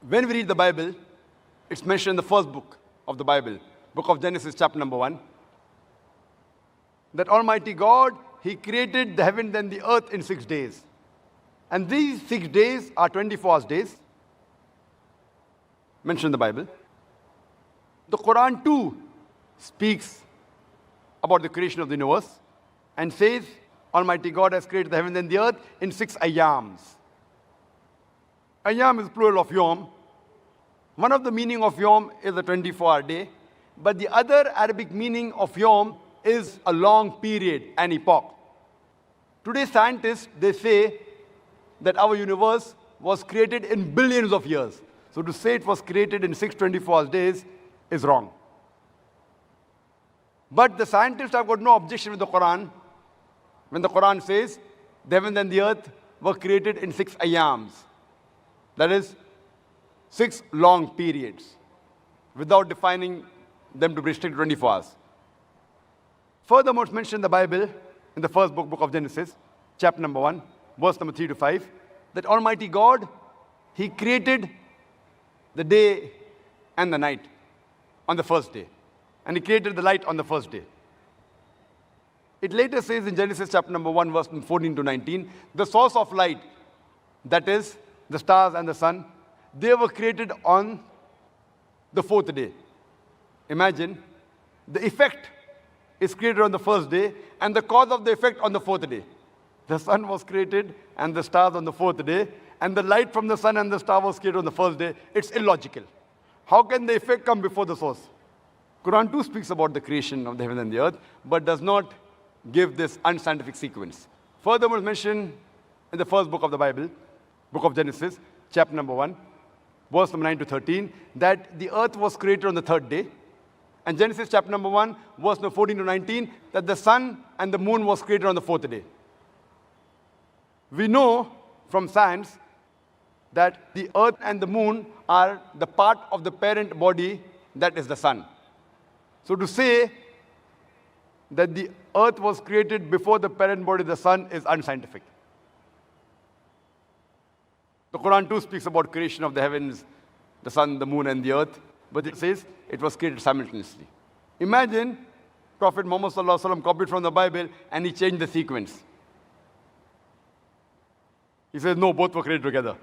When we read the Bible, it's mentioned in the first book of the Bible, book of Genesis, chapter number 1, that Almighty God, He created the heavens and the earth in 6 days. And these 6 days are 24 hours days, mentioned in the Bible. The Quran too speaks about the creation of the universe and says, Almighty God has created the heavens and the earth in 6 ayams. Ayam is plural of yom, One of the meaning of Yom is a 24-hour day, but the other Arabic meaning of Yom is a long period, an epoch. Today scientists, they say that our universe was created in billions of years. So to say it was created in 624 days is wrong. But the scientists have got no objection with the Quran when the Quran says the heaven and the earth were created in 6 ayams. That is, 6 long periods, without defining them to be restricted to 24 hours. Furthermore, it's mentioned in the Bible, in the first book of Genesis, chapter number 1, verse number 3 to 5, that Almighty God, He created the day and the night on the first day. And He created the light on the first day. It later says in Genesis chapter number 1, verse 14 to 19, the source of light, that is, the stars and the sun, they were created on the 4th day. Imagine, the effect is created on the first day, and the cause of the effect on the 4th day. The sun was created and the stars on the 4th day, and the light from the sun and the star was created on the first day. It's illogical. How can the effect come before the source? Quran too speaks about the creation of the heaven and the earth, but does not give this unscientific sequence. Furthermore, it's mentioned in the first book of the Bible, book of Genesis, chapter number 1, verse number 9 to 13, that the earth was created on the 3rd day. And Genesis chapter number 1, verse number 14 to 19, that the sun and the moon was created on the 4th day. We know from science that the earth and the moon are the part of the parent body, that is the sun. So to say that the earth was created before the parent body, the sun, is unscientific. The Quran too speaks about creation of the heavens, the sun, the moon, and the earth, but it says it was created simultaneously. Imagine Prophet Muhammad sallallahu alaihi wasallam copied from the Bible and he changed the sequence. He says, no, both were created together.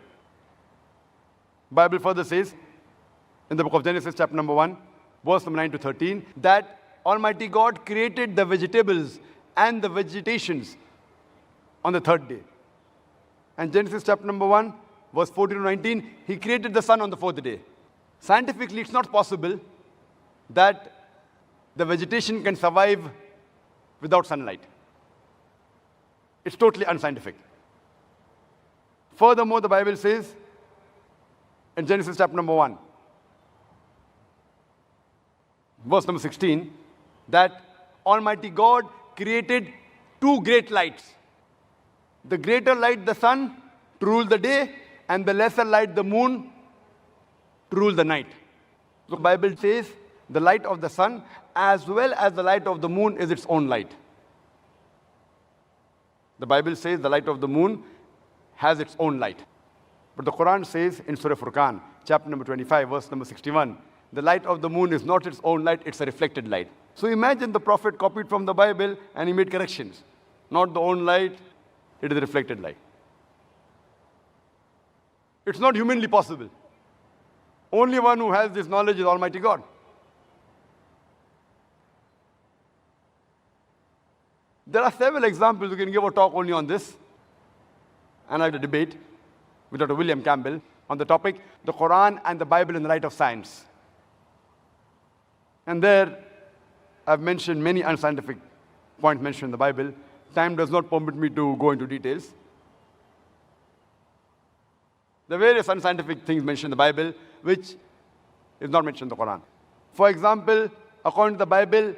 Bible further says, in the book of Genesis, chapter number 1, verse number 9 to 13, that Almighty God created the vegetables and the vegetations on the 3rd day. And Genesis chapter number 1, verse 14 to 19, He created the sun on the 4th day. Scientifically, it's not possible that the vegetation can survive without sunlight. It's totally unscientific. Furthermore, the Bible says in Genesis chapter number 1, verse number 16, that Almighty God created 2 great lights. The greater light, the sun, to rule the day, and the lesser light, the moon, to rule the night. So the Bible says the light of the sun as well as the light of the moon is its own light. The Bible says the light of the moon has its own light. But the Quran says in Surah Furqan, chapter number 25, verse number 61, the light of the moon is not its own light, it's a reflected light. So imagine the Prophet copied from the Bible and he made corrections. Not the own light, it is a reflected light. It's not humanly possible. Only one who has this knowledge is Almighty God. There are several examples. We can give a talk only on this. And I had a debate with Dr. William Campbell on the topic, the Quran and the Bible in the light of science. And there, I've mentioned many unscientific points mentioned in the Bible. Time does not permit me to go into details. The various unscientific things mentioned in the Bible, which is not mentioned in the Quran. For example, according to the Bible,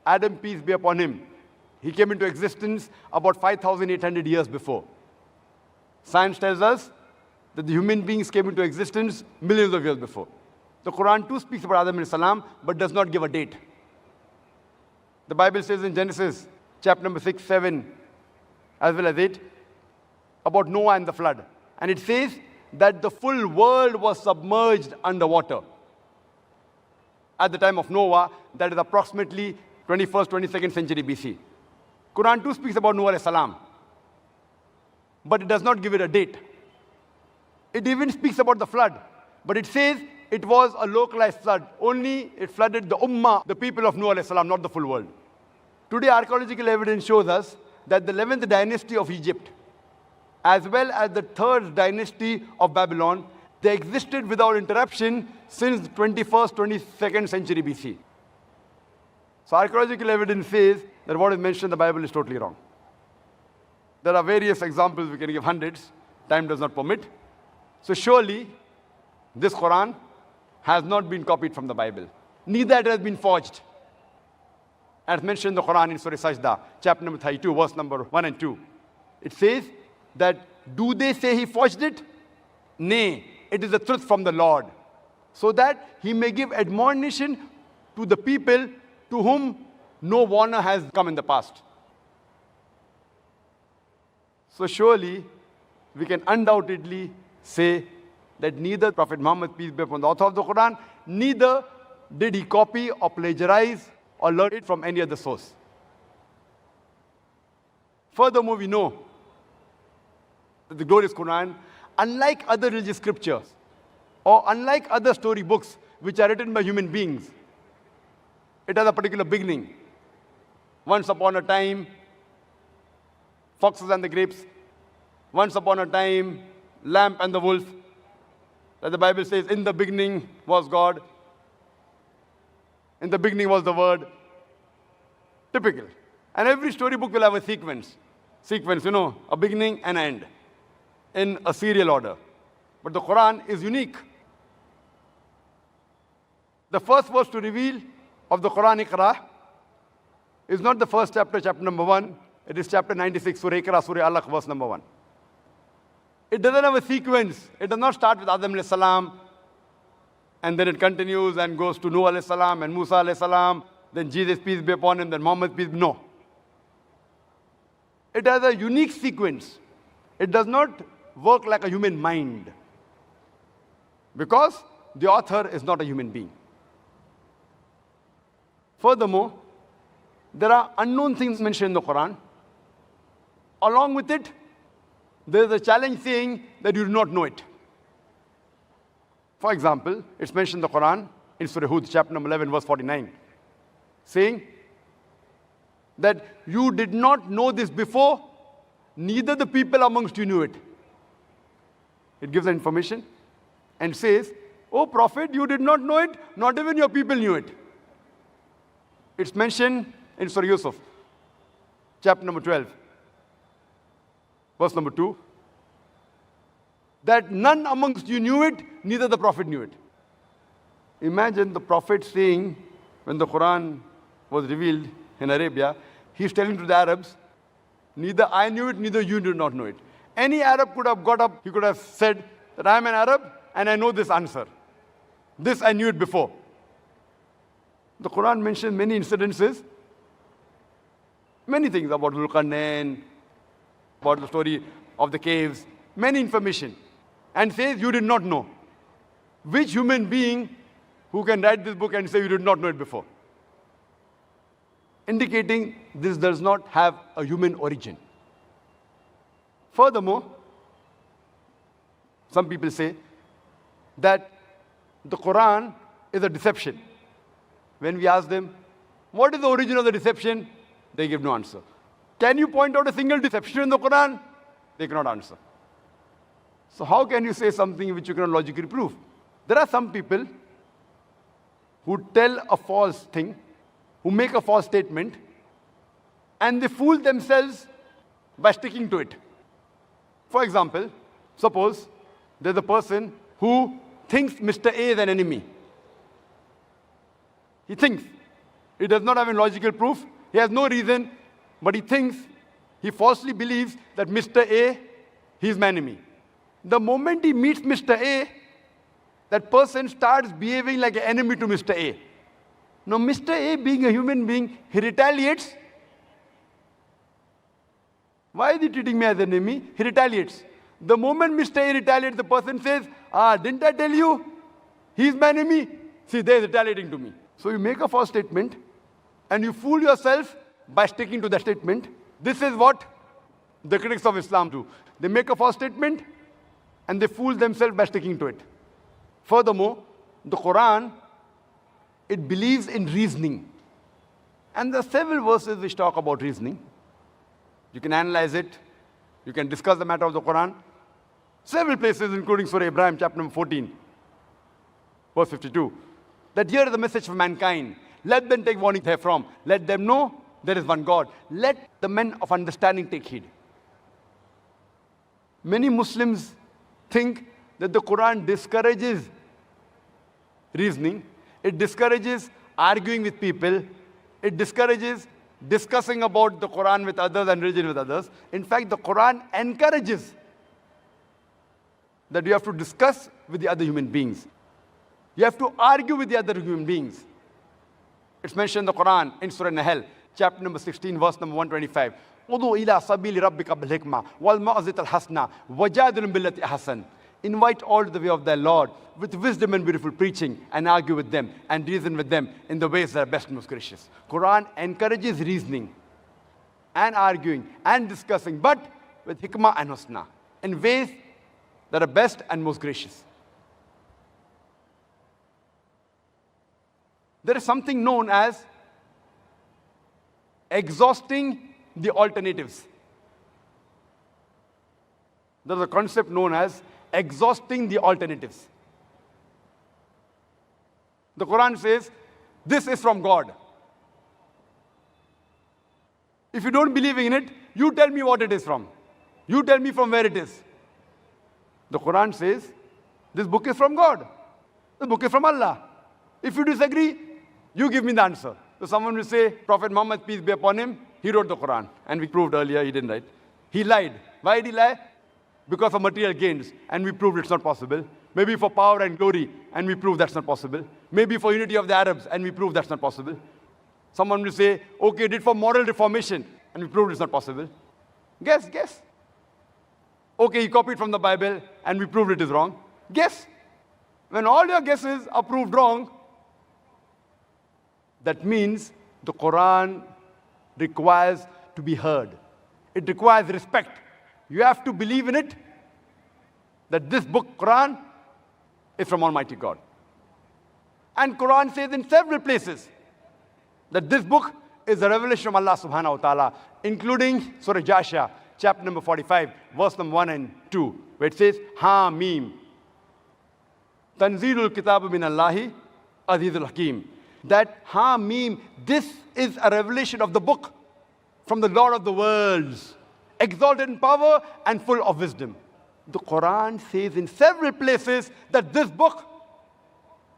Adam, peace be upon him, he came into existence about 5,800 years before. Science tells us that the human beings came into existence millions of years before. The Quran too speaks about Adam salam, but does not give a date. The Bible says in Genesis, chapter number 6, 7, as well as 8, about Noah and the flood. And it says that the full world was submerged underwater. At the time of Noah, that is approximately 21st, 22nd century BC. Quran too speaks about Noah salam, but it does not give it a date. It even speaks about the flood, but it says it was a localized flood. Only it flooded the ummah, the people of Noah salam, not the full world. Today, archaeological evidence shows us that the 11th dynasty of Egypt, as well as the 3rd dynasty of Babylon, They existed without interruption since the 21st, 22nd century BC. So archaeological evidence says that what is mentioned in the Bible is totally wrong. There are various examples, we can give hundreds, time does not permit. So surely, this Quran has not been copied from the Bible. Neither it has been forged. As mentioned in the Quran in Surah Sajda, chapter number 32, verse number 1 and 2. It says that, do they say he forged it? Nay, it is the truth from the Lord, so that he may give admonition to the people to whom no warner has come in the past. So surely, we can undoubtedly say that neither Prophet Muhammad, peace be upon the author of the Quran, neither did he copy or plagiarize or learn it from any other source. Furthermore, we know that the glorious Quran, unlike other religious scriptures, or unlike other story books which are written by human beings, it has a particular beginning. Once upon a time, foxes and the grapes. Once upon a time, lamb and the wolf. That the Bible says, in the beginning was God. In the beginning was the Word. Typical. And every storybook will have a sequence. Sequence, a beginning and end in a serial order. But the Quran is unique. The first verse to reveal of the Quran, Iqra, is not the first chapter, chapter number 1. It is chapter 96, Surah Iqra, Surah Alaq, verse number 1. It doesn't have a sequence. It does not start with Adam alayhi salam, and then it continues and goes to Nuh alayhi salam and Musa alayhi salam, then Jesus, peace be upon him, then Muhammad, peace be. No. It has a unique sequence. It does not work like a human mind, because the author is not a human being. Furthermore, there are unknown things mentioned in the Quran. Along with it, there is a challenge saying that you do not know it. For example, it's mentioned in the Quran in Surah Hud, chapter number 11, verse 49, saying that you did not know this before, neither the people amongst you knew it. It gives the information and says, "O Prophet, you did not know it, not even your people knew it." It's mentioned in Surah Yusuf, chapter number 12, verse number 2, that none amongst you knew it, neither the Prophet knew it. Imagine the Prophet saying, when the Quran was revealed in Arabia, he's telling to the Arabs, neither I knew it, neither you did not know it. Any Arab could have got up, he could have said that I am an Arab and I know this answer. This I knew it before. The Quran mentions many incidences, many things about Zulqarnain, about the story of the caves, many information, and says you did not know. Which human being who can write this book and say you did not know it before? Indicating this does not have a human origin. Furthermore, some people say that the Quran is a deception. When we ask them, what is the origin of the deception? They give no answer. Can you point out a single deception in the Quran? They cannot answer. So how can you say something which you cannot logically prove? There are some people who tell a false thing, who make a false statement, and they fool themselves by sticking to it. For example, suppose there's a person who thinks Mr. A is an enemy. He thinks. He does not have any logical proof. He has no reason, but he thinks, he falsely believes that Mr. A, he is my enemy. The moment he meets Mr. A, that person starts behaving like an enemy to Mr. A. Now, Mr. A, being a human being, he retaliates. Why is he treating me as an enemy? He retaliates. The moment Mr. A retaliates, the person says, didn't I tell you? He's my enemy. See, they're retaliating to me. So you make a false statement, and you fool yourself by sticking to that statement. This is what the critics of Islam do. They make a false statement, and they fool themselves by sticking to it. Furthermore, the Quran, it believes in reasoning. And there are several verses which talk about reasoning. You can analyze it. You can discuss the matter of the Quran. Several places, including Surah Ibrahim, chapter number 14, verse 52, that here is the message for mankind. Let them take warning therefrom. Let them know there is one God. Let the men of understanding take heed. Many Muslims think that the Quran discourages reasoning. It discourages arguing with people. It discourages discussing about the Quran with others and religion with others. In fact, the Quran encourages that you have to discuss with the other human beings. You have to argue with the other human beings. It's mentioned in the Quran in Surah Nahl, chapter number 16, verse number 125. "Udu ila sabili rabbika bil hikmah wal ma'azit al hasna wajadilum billati ahsan." Invite all to the way of their Lord with wisdom and beautiful preaching, and argue with them and reason with them in the ways that are best and most gracious. Quran encourages reasoning and arguing and discussing, but with hikmah and husna, in ways that are best and most gracious. There is something known as exhausting the alternatives. There is a concept known as exhausting the alternatives. The Quran says, this is from God. If you don't believe in it, you tell me what it is from. You tell me from where it is. The Quran says, this book is from God. The book is from Allah. If you disagree, you give me the answer. So someone will say, Prophet Muhammad, peace be upon him, he wrote the Quran. And we proved earlier he didn't write. He lied. Why did he lie? Because of material gains, and we proved it's not possible. Maybe for power and glory, and we proved that's not possible. Maybe for unity of the Arabs, and we proved that's not possible. Someone will say, okay, did for moral reformation, and we proved it's not possible. Guess. Okay, he copied from the Bible, and we proved it is wrong. Guess. When all your guesses are proved wrong, that means the Quran requires to be heard. It requires respect. You have to believe in it, that this book, Quran, is from Almighty God. And Quran says in several places that this book is a revelation from Allah subhanahu wa ta'ala, including Surah Jashiya, chapter number 45, verse number 1 and 2, where it says, Ha Mim, Tanzilul Kitabu min Allahi, Azizul Hakim. That Ha Mim, this is a revelation of the book from the Lord of the worlds, exalted in power and full of wisdom. The Quran says in several places that this book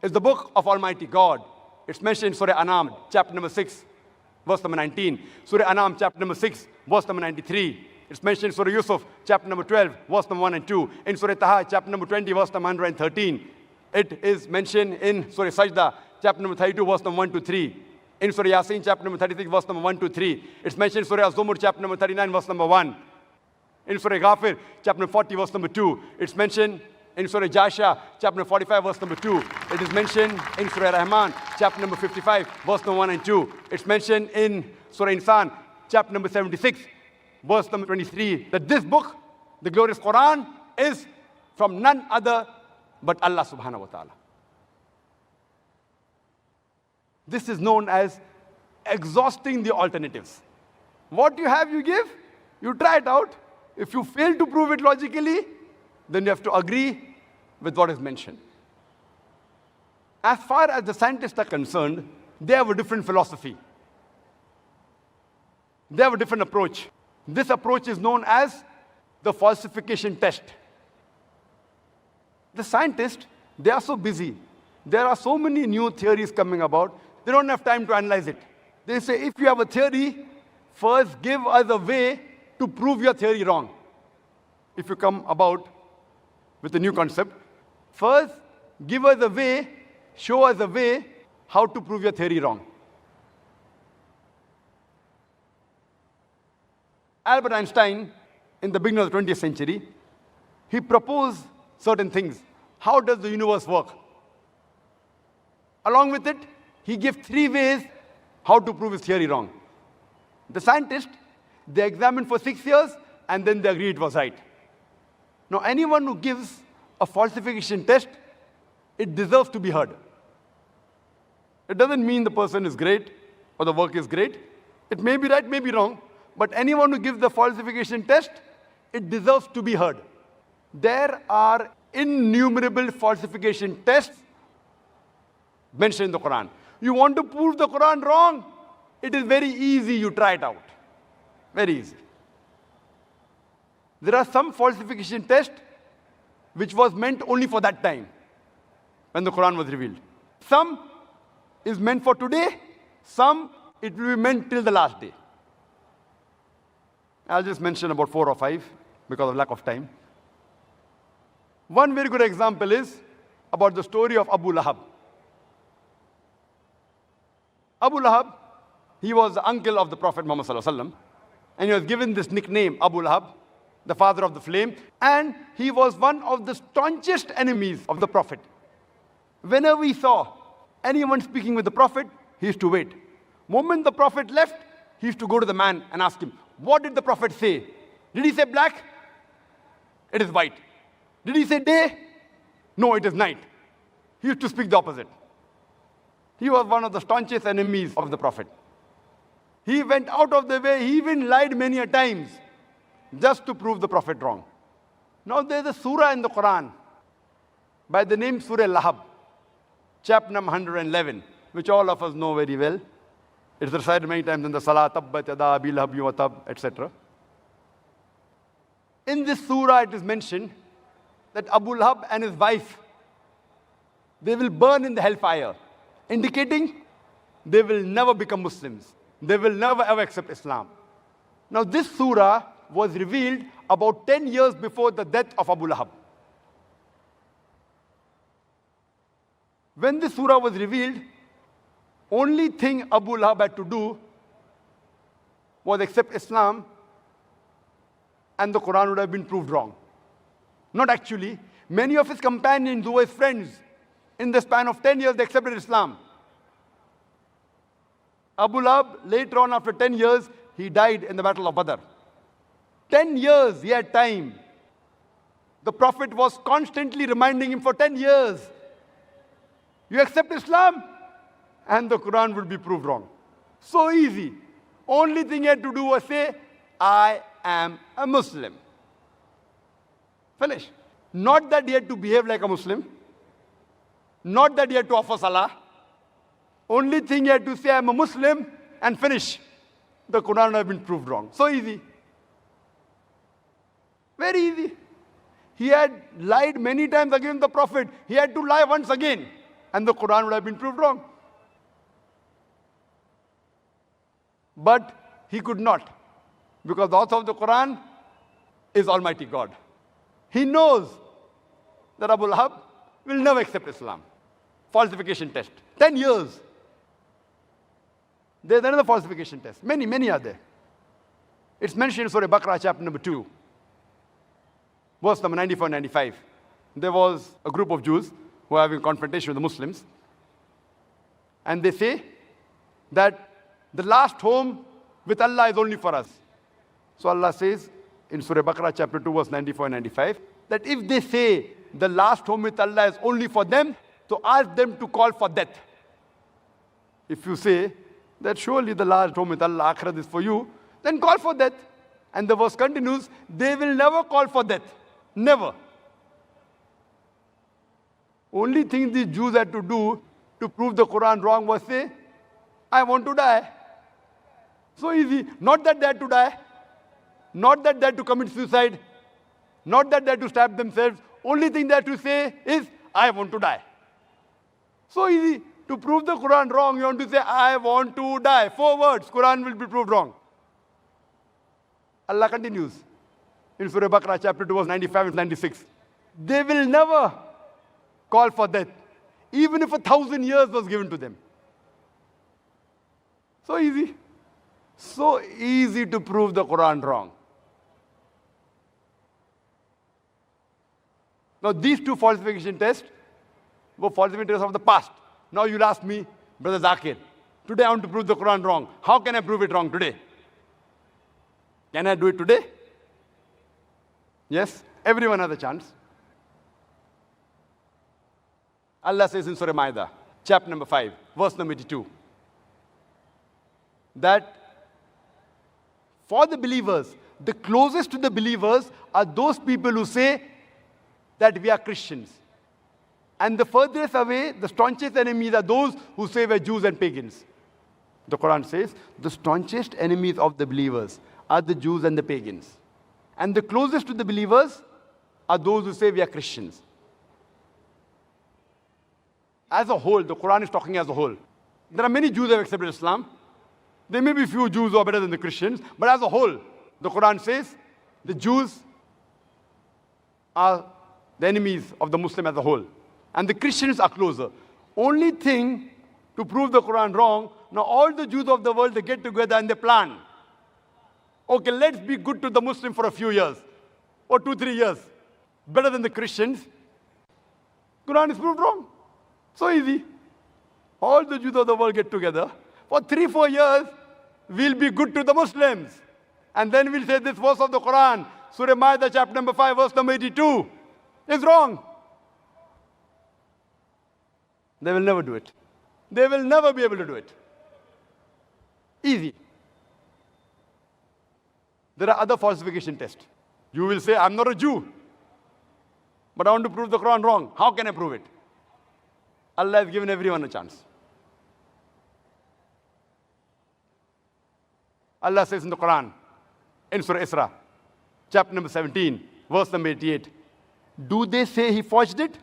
is the book of Almighty God. It's mentioned in Surah Anam, chapter number 6, verse number 19. Surah Anam, chapter number 6, verse number 93. It's mentioned in Surah Yusuf, chapter number 12, verse number 1 and 2. In Surah Taha, chapter number 20, verse number 113. It is mentioned in Surah Sajda, chapter number 32, verse number 1 to 3. In Surah Yasin, chapter number 36, verse number 1 to 3. It's mentioned in Surah Az-Zumur, chapter number 39, verse number 1. In Surah Ghafir, chapter number 40, verse number 2. It's mentioned in Surah Jashiya, chapter number 45, verse number 2. It is mentioned in Surah Rahman, chapter number 55, verse number 1 and 2. It's mentioned in Surah Insan, chapter number 76, verse number 23, that this book, the glorious Quran, is from none other but Allah subhanahu wa ta'ala. This is known as exhausting the alternatives. What you have, you give. You try it out. If you fail to prove it logically, then you have to agree with what is mentioned. As far as the scientists are concerned, they have a different philosophy. They have a different approach. This approach is known as the falsification test. The scientists, they are so busy. There are so many new theories coming about. They don't have time to analyze it. They say, if you have a theory, first give us a way to prove your theory wrong. If you come about with a new concept, first give us a way, show us a way how to prove your theory wrong. Albert Einstein, in the beginning of the 20th century, he proposed certain things. How does the universe work? Along with it, he gave 3 ways how to prove his theory wrong. The scientists, they examined for 6 years, and then they agreed it was right. Now, anyone who gives a falsification test, it deserves to be heard. It doesn't mean the person is great or the work is great. It may be right, may be wrong, but anyone who gives the falsification test, it deserves to be heard. There are innumerable falsification tests mentioned in the Quran. You want to prove the Quran wrong? It is very easy, you try it out. Very easy. There are some falsification tests which was meant only for that time when the Quran was revealed. Some is meant for today, some it will be meant till the last day. I'll just mention about 4 or 5 because of lack of time. One very good example is about the story of Abu Lahab. Abu Lahab, he was the uncle of the Prophet Muhammad Sallallahu Alaihi Wasallam, and he was given this nickname, Abu Lahab, the father of the flame, and he was one of the staunchest enemies of the Prophet. Whenever he saw anyone speaking with the Prophet, he used to wait. Moment the Prophet left, he used to go to the man and ask him, what did the Prophet say? Did he say black? It is white. Did he say day? No, it is night. He used to speak the opposite. He was one of the staunchest enemies of the Prophet. He went out of the way, he even lied many a times just to prove the Prophet wrong. Now there's a surah in the Quran by the name Surah Lahab, chapter number 111, which all of us know very well. It's recited many times in the Salah, Tabbat Yada Abi Lahab wa Tab, etc. In this surah it is mentioned that Abu Lahab and his wife, they will burn in the hellfire, indicating they will never become Muslims. They will never ever accept Islam. Now this surah was revealed about 10 years before the death of Abu Lahab. When this surah was revealed, only thing Abu Lahab had to do was accept Islam, and the Quran would have been proved wrong. Not actually. Many of his companions who were his friends, in the span of 10 years, they accepted Islam. Abu Lahab, later on, after 10 years, he died in the Battle of Badr. 10 years he had time. The Prophet was constantly reminding him for 10 years, you accept Islam, and the Quran would be proved wrong. So easy. Only thing he had to do was say, I am a Muslim. Finish. Not that he had to behave like a Muslim. Not that he had to offer salah. Only thing he had to say, I am a Muslim, and finish. The Quran would have been proved wrong. So easy. Very easy. He had lied many times against the Prophet. He had to lie once again, and the Quran would have been proved wrong. But he could not, because the author of the Quran is Almighty God. He knows that Abu Lahab will never accept Islam. Falsification test. 10 years. There's another falsification test. Many, many are there. It's mentioned in Surah Baqarah, chapter number 2, verse number 94 and 95. There was a group of Jews who were having a confrontation with the Muslims. And they say that the last home with Allah is only for us. So Allah says in Surah Baqarah, chapter 2, verse 94 and 95, that if they say the last home with Allah is only for them, so ask them to call for death. If you say that surely the last home with Allah, Akhirat, is for you, then call for death. And the verse continues, they will never call for death. Never. Only thing these Jews had to do to prove the Quran wrong was say, I want to die. So easy. Not that they had to die. Not that they had to commit suicide. Not that they had to stab themselves. Only thing they had to say is, I want to die. So easy. To prove the Quran wrong, you want to say, I want to die. 4 words, Quran will be proved wrong. Allah continues in Surah Baqarah, chapter 2, verse 95 and 96. They will never call for death, even if 1,000 years was given to them. So easy. So easy to prove the Quran wrong. Now these two falsification tests were falsification tests of the past. Now you'll ask me, Brother Zakir, today I want to prove the Quran wrong. How can I prove it wrong today? Can I do it today? Yes, everyone has a chance. Allah says in Surah Ma'idah, chapter number 5, verse number 82, that for the believers, the closest to the believers are those people who say, that we are Christians. And the furthest away, the staunchest enemies are those who say we're Jews and pagans. The Quran says the staunchest enemies of the believers are the Jews and the pagans. And the closest to the believers are those who say we are Christians. As a whole, the Quran is talking as a whole. There are many Jews who have accepted Islam. There may be few Jews who are better than the Christians, but as a whole, the Quran says the Jews are the enemies of the Muslim as a whole. And the Christians are closer. Only thing to prove the Quran wrong, now all the Jews of the world, they get together and they plan. Okay, let's be good to the Muslim for a few years, or 2-3 years. Better than the Christians. Quran is proved wrong. So easy. All the Jews of the world get together. For 3-4 years, we'll be good to the Muslims. And then we'll say this verse of the Quran, Surah Ma'idah, chapter number 5, verse number 82, is wrong. They will never do it. They will never be able to do it. Easy. There are other falsification tests. You will say, I'm not a Jew, but I want to prove the Quran wrong. How can I prove it? Allah has given everyone a chance. Allah says in the Quran, in Surah Isra, chapter number 17, verse number 88, do they say he forged it?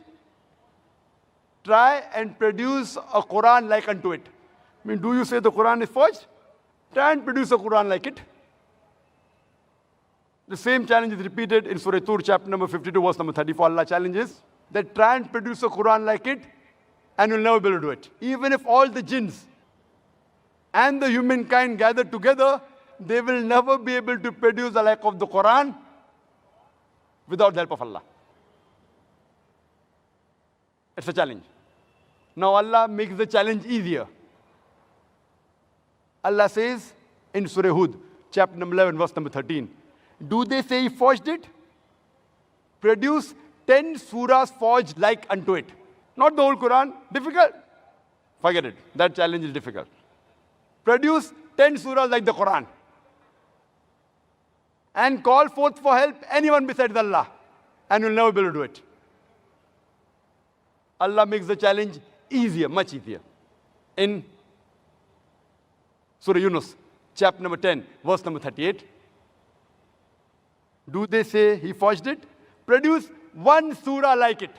Try and produce a Quran like unto it. I mean, do you say the Quran is forged? Try and produce a Quran like it. The same challenge is repeated in Surah Tur, chapter number 52, verse number 34. Allah challenges that try and produce a Quran like it, and you'll never be able to do it. Even if all the jinns and the humankind gather together, they will never be able to produce the like of the Quran without the help of Allah. It's a challenge. Now Allah makes the challenge easier. Allah says in Surah Hud, chapter number 11, verse number 13, do they say he forged it? Produce 10 surahs forged like unto it. Not the whole Quran. Difficult? Forget it. That challenge is difficult. Produce 10 surahs like the Quran. And call forth for help anyone besides Allah. And you'll never be able to do it. Allah makes the challenge easier, much easier. In Surah Yunus, chapter number 10, verse number 38. Do they say he forged it? Produce one surah like it.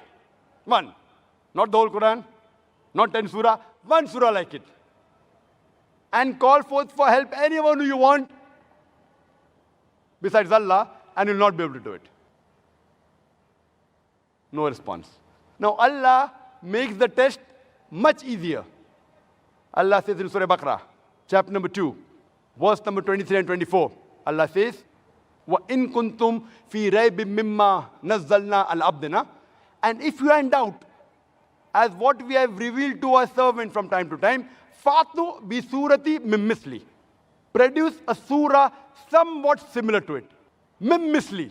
One. Not the whole Quran, not 10 surah, one surah like it. And call forth for help anyone who you want besides Allah, and you'll not be able to do it. No response. Now Allah makes the test much easier. Allah says in Surah Baqarah, chapter number 2, verse number 23 and 24. Allah says, وَإِن كُنْتُمْ فِي رَيْبٍ مِّمَّا نَزَّلْنَا عَلَى عَبْدِنَا. And if you are in doubt, as what we have revealed to our servant from time to time, فَأْتُوا بِسُورَةٍ مِّن مِّثْلِهِ. Produce a surah somewhat similar to it. Mim misli.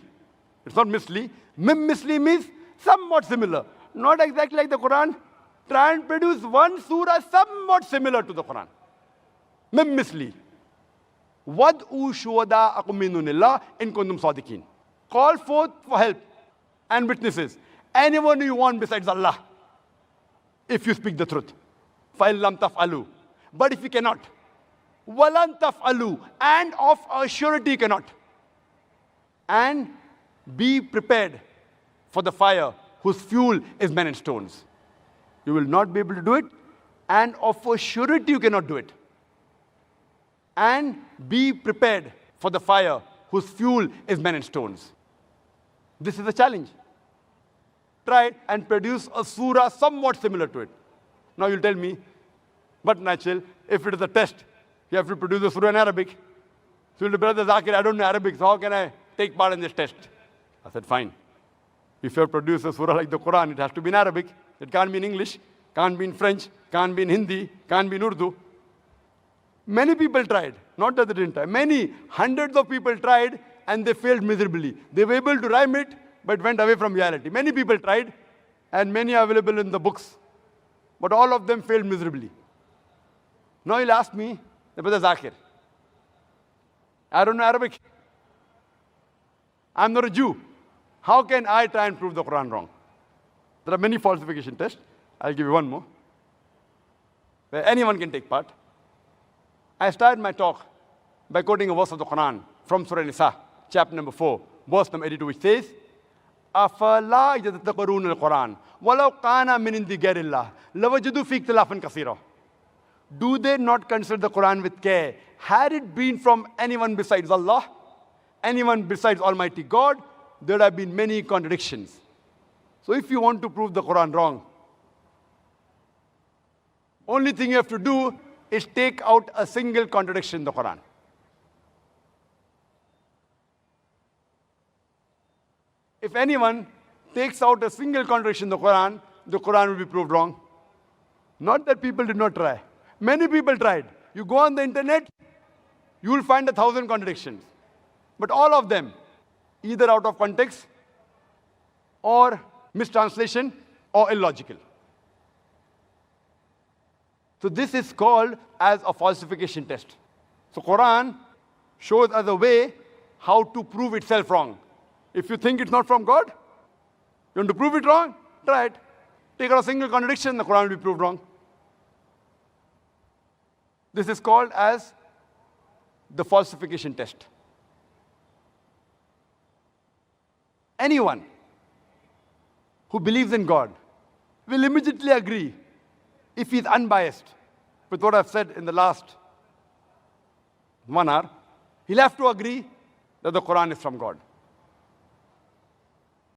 It's not misli. Mim misli means somewhat similar. Not exactly like the Quran. Try and produce one surah somewhat similar to the Quran. Mim misli. Wad'u shuhada'akum min dunillah in kuntum sadiqin. Call forth for help and witnesses. Anyone you want besides Allah, if you speak the truth. فَإِن لَمْ تَفْعَلُوا. But if you cannot, وَلَن تَفْعَلُوا. And of a surety you cannot. And be prepared for the fire whose fuel is men and stones. You will not be able to do it, and of a surety you cannot do it. And be prepared for the fire whose fuel is men and stones. This is a challenge. Try and produce a surah somewhat similar to it. Now you'll tell me, but natural, if it is a test, you have to produce a surah in Arabic. So you'll say, Brother Zakir, I don't know Arabic, so how can I take part in this test? I said, fine. If you have produced a surah like the Quran, it has to be in Arabic. It can't be in English, can't be in French, can't be in Hindi, can't be in Urdu. Many people tried, not that they didn't try. Many, hundreds of people tried, and they failed miserably. They were able to rhyme it, but went away from reality. Many people tried, and many are available in the books. But all of them failed miserably. Now he'll ask me, Brother Zakir, I don't know Arabic. I'm not a Jew. How can I try and prove the Quran wrong? There are many falsification tests. I'll give you one more, where anyone can take part. I started my talk by quoting a verse of the Quran from Surah Nisa, chapter number 4, verse number 82, which says, أَفَلَا يَتَدَبَّرُونَ الْقُرْآنَ وَلَوْ كَانَ مِنْ عِنْدِ غَيْرِ اللَّهِ لَوَجَدُوا فِيهِ اخْتِلَافًا كَثِيرًا. Do they not consider the Quran with care? Had it been from anyone besides Allah, anyone besides Almighty God, there would have been many contradictions. So if you want to prove the Quran wrong, only thing you have to do is take out a single contradiction in the Quran. If anyone takes out a single contradiction in the Quran will be proved wrong. Not that people did not try. Many people tried. You go on the internet, you will find 1,000 contradictions. But all of them, either out of context, or mistranslation, or illogical. So this is called as a falsification test. So Quran shows us a way how to prove itself wrong. If you think it's not from God, you want to prove it wrong? Try it. Take out a single contradiction, the Quran will be proved wrong. This is called as the falsification test. Anyone who believes in God will immediately agree, if he is unbiased with what I've said in the last 1 hour, he'll have to agree that the Quran is from God.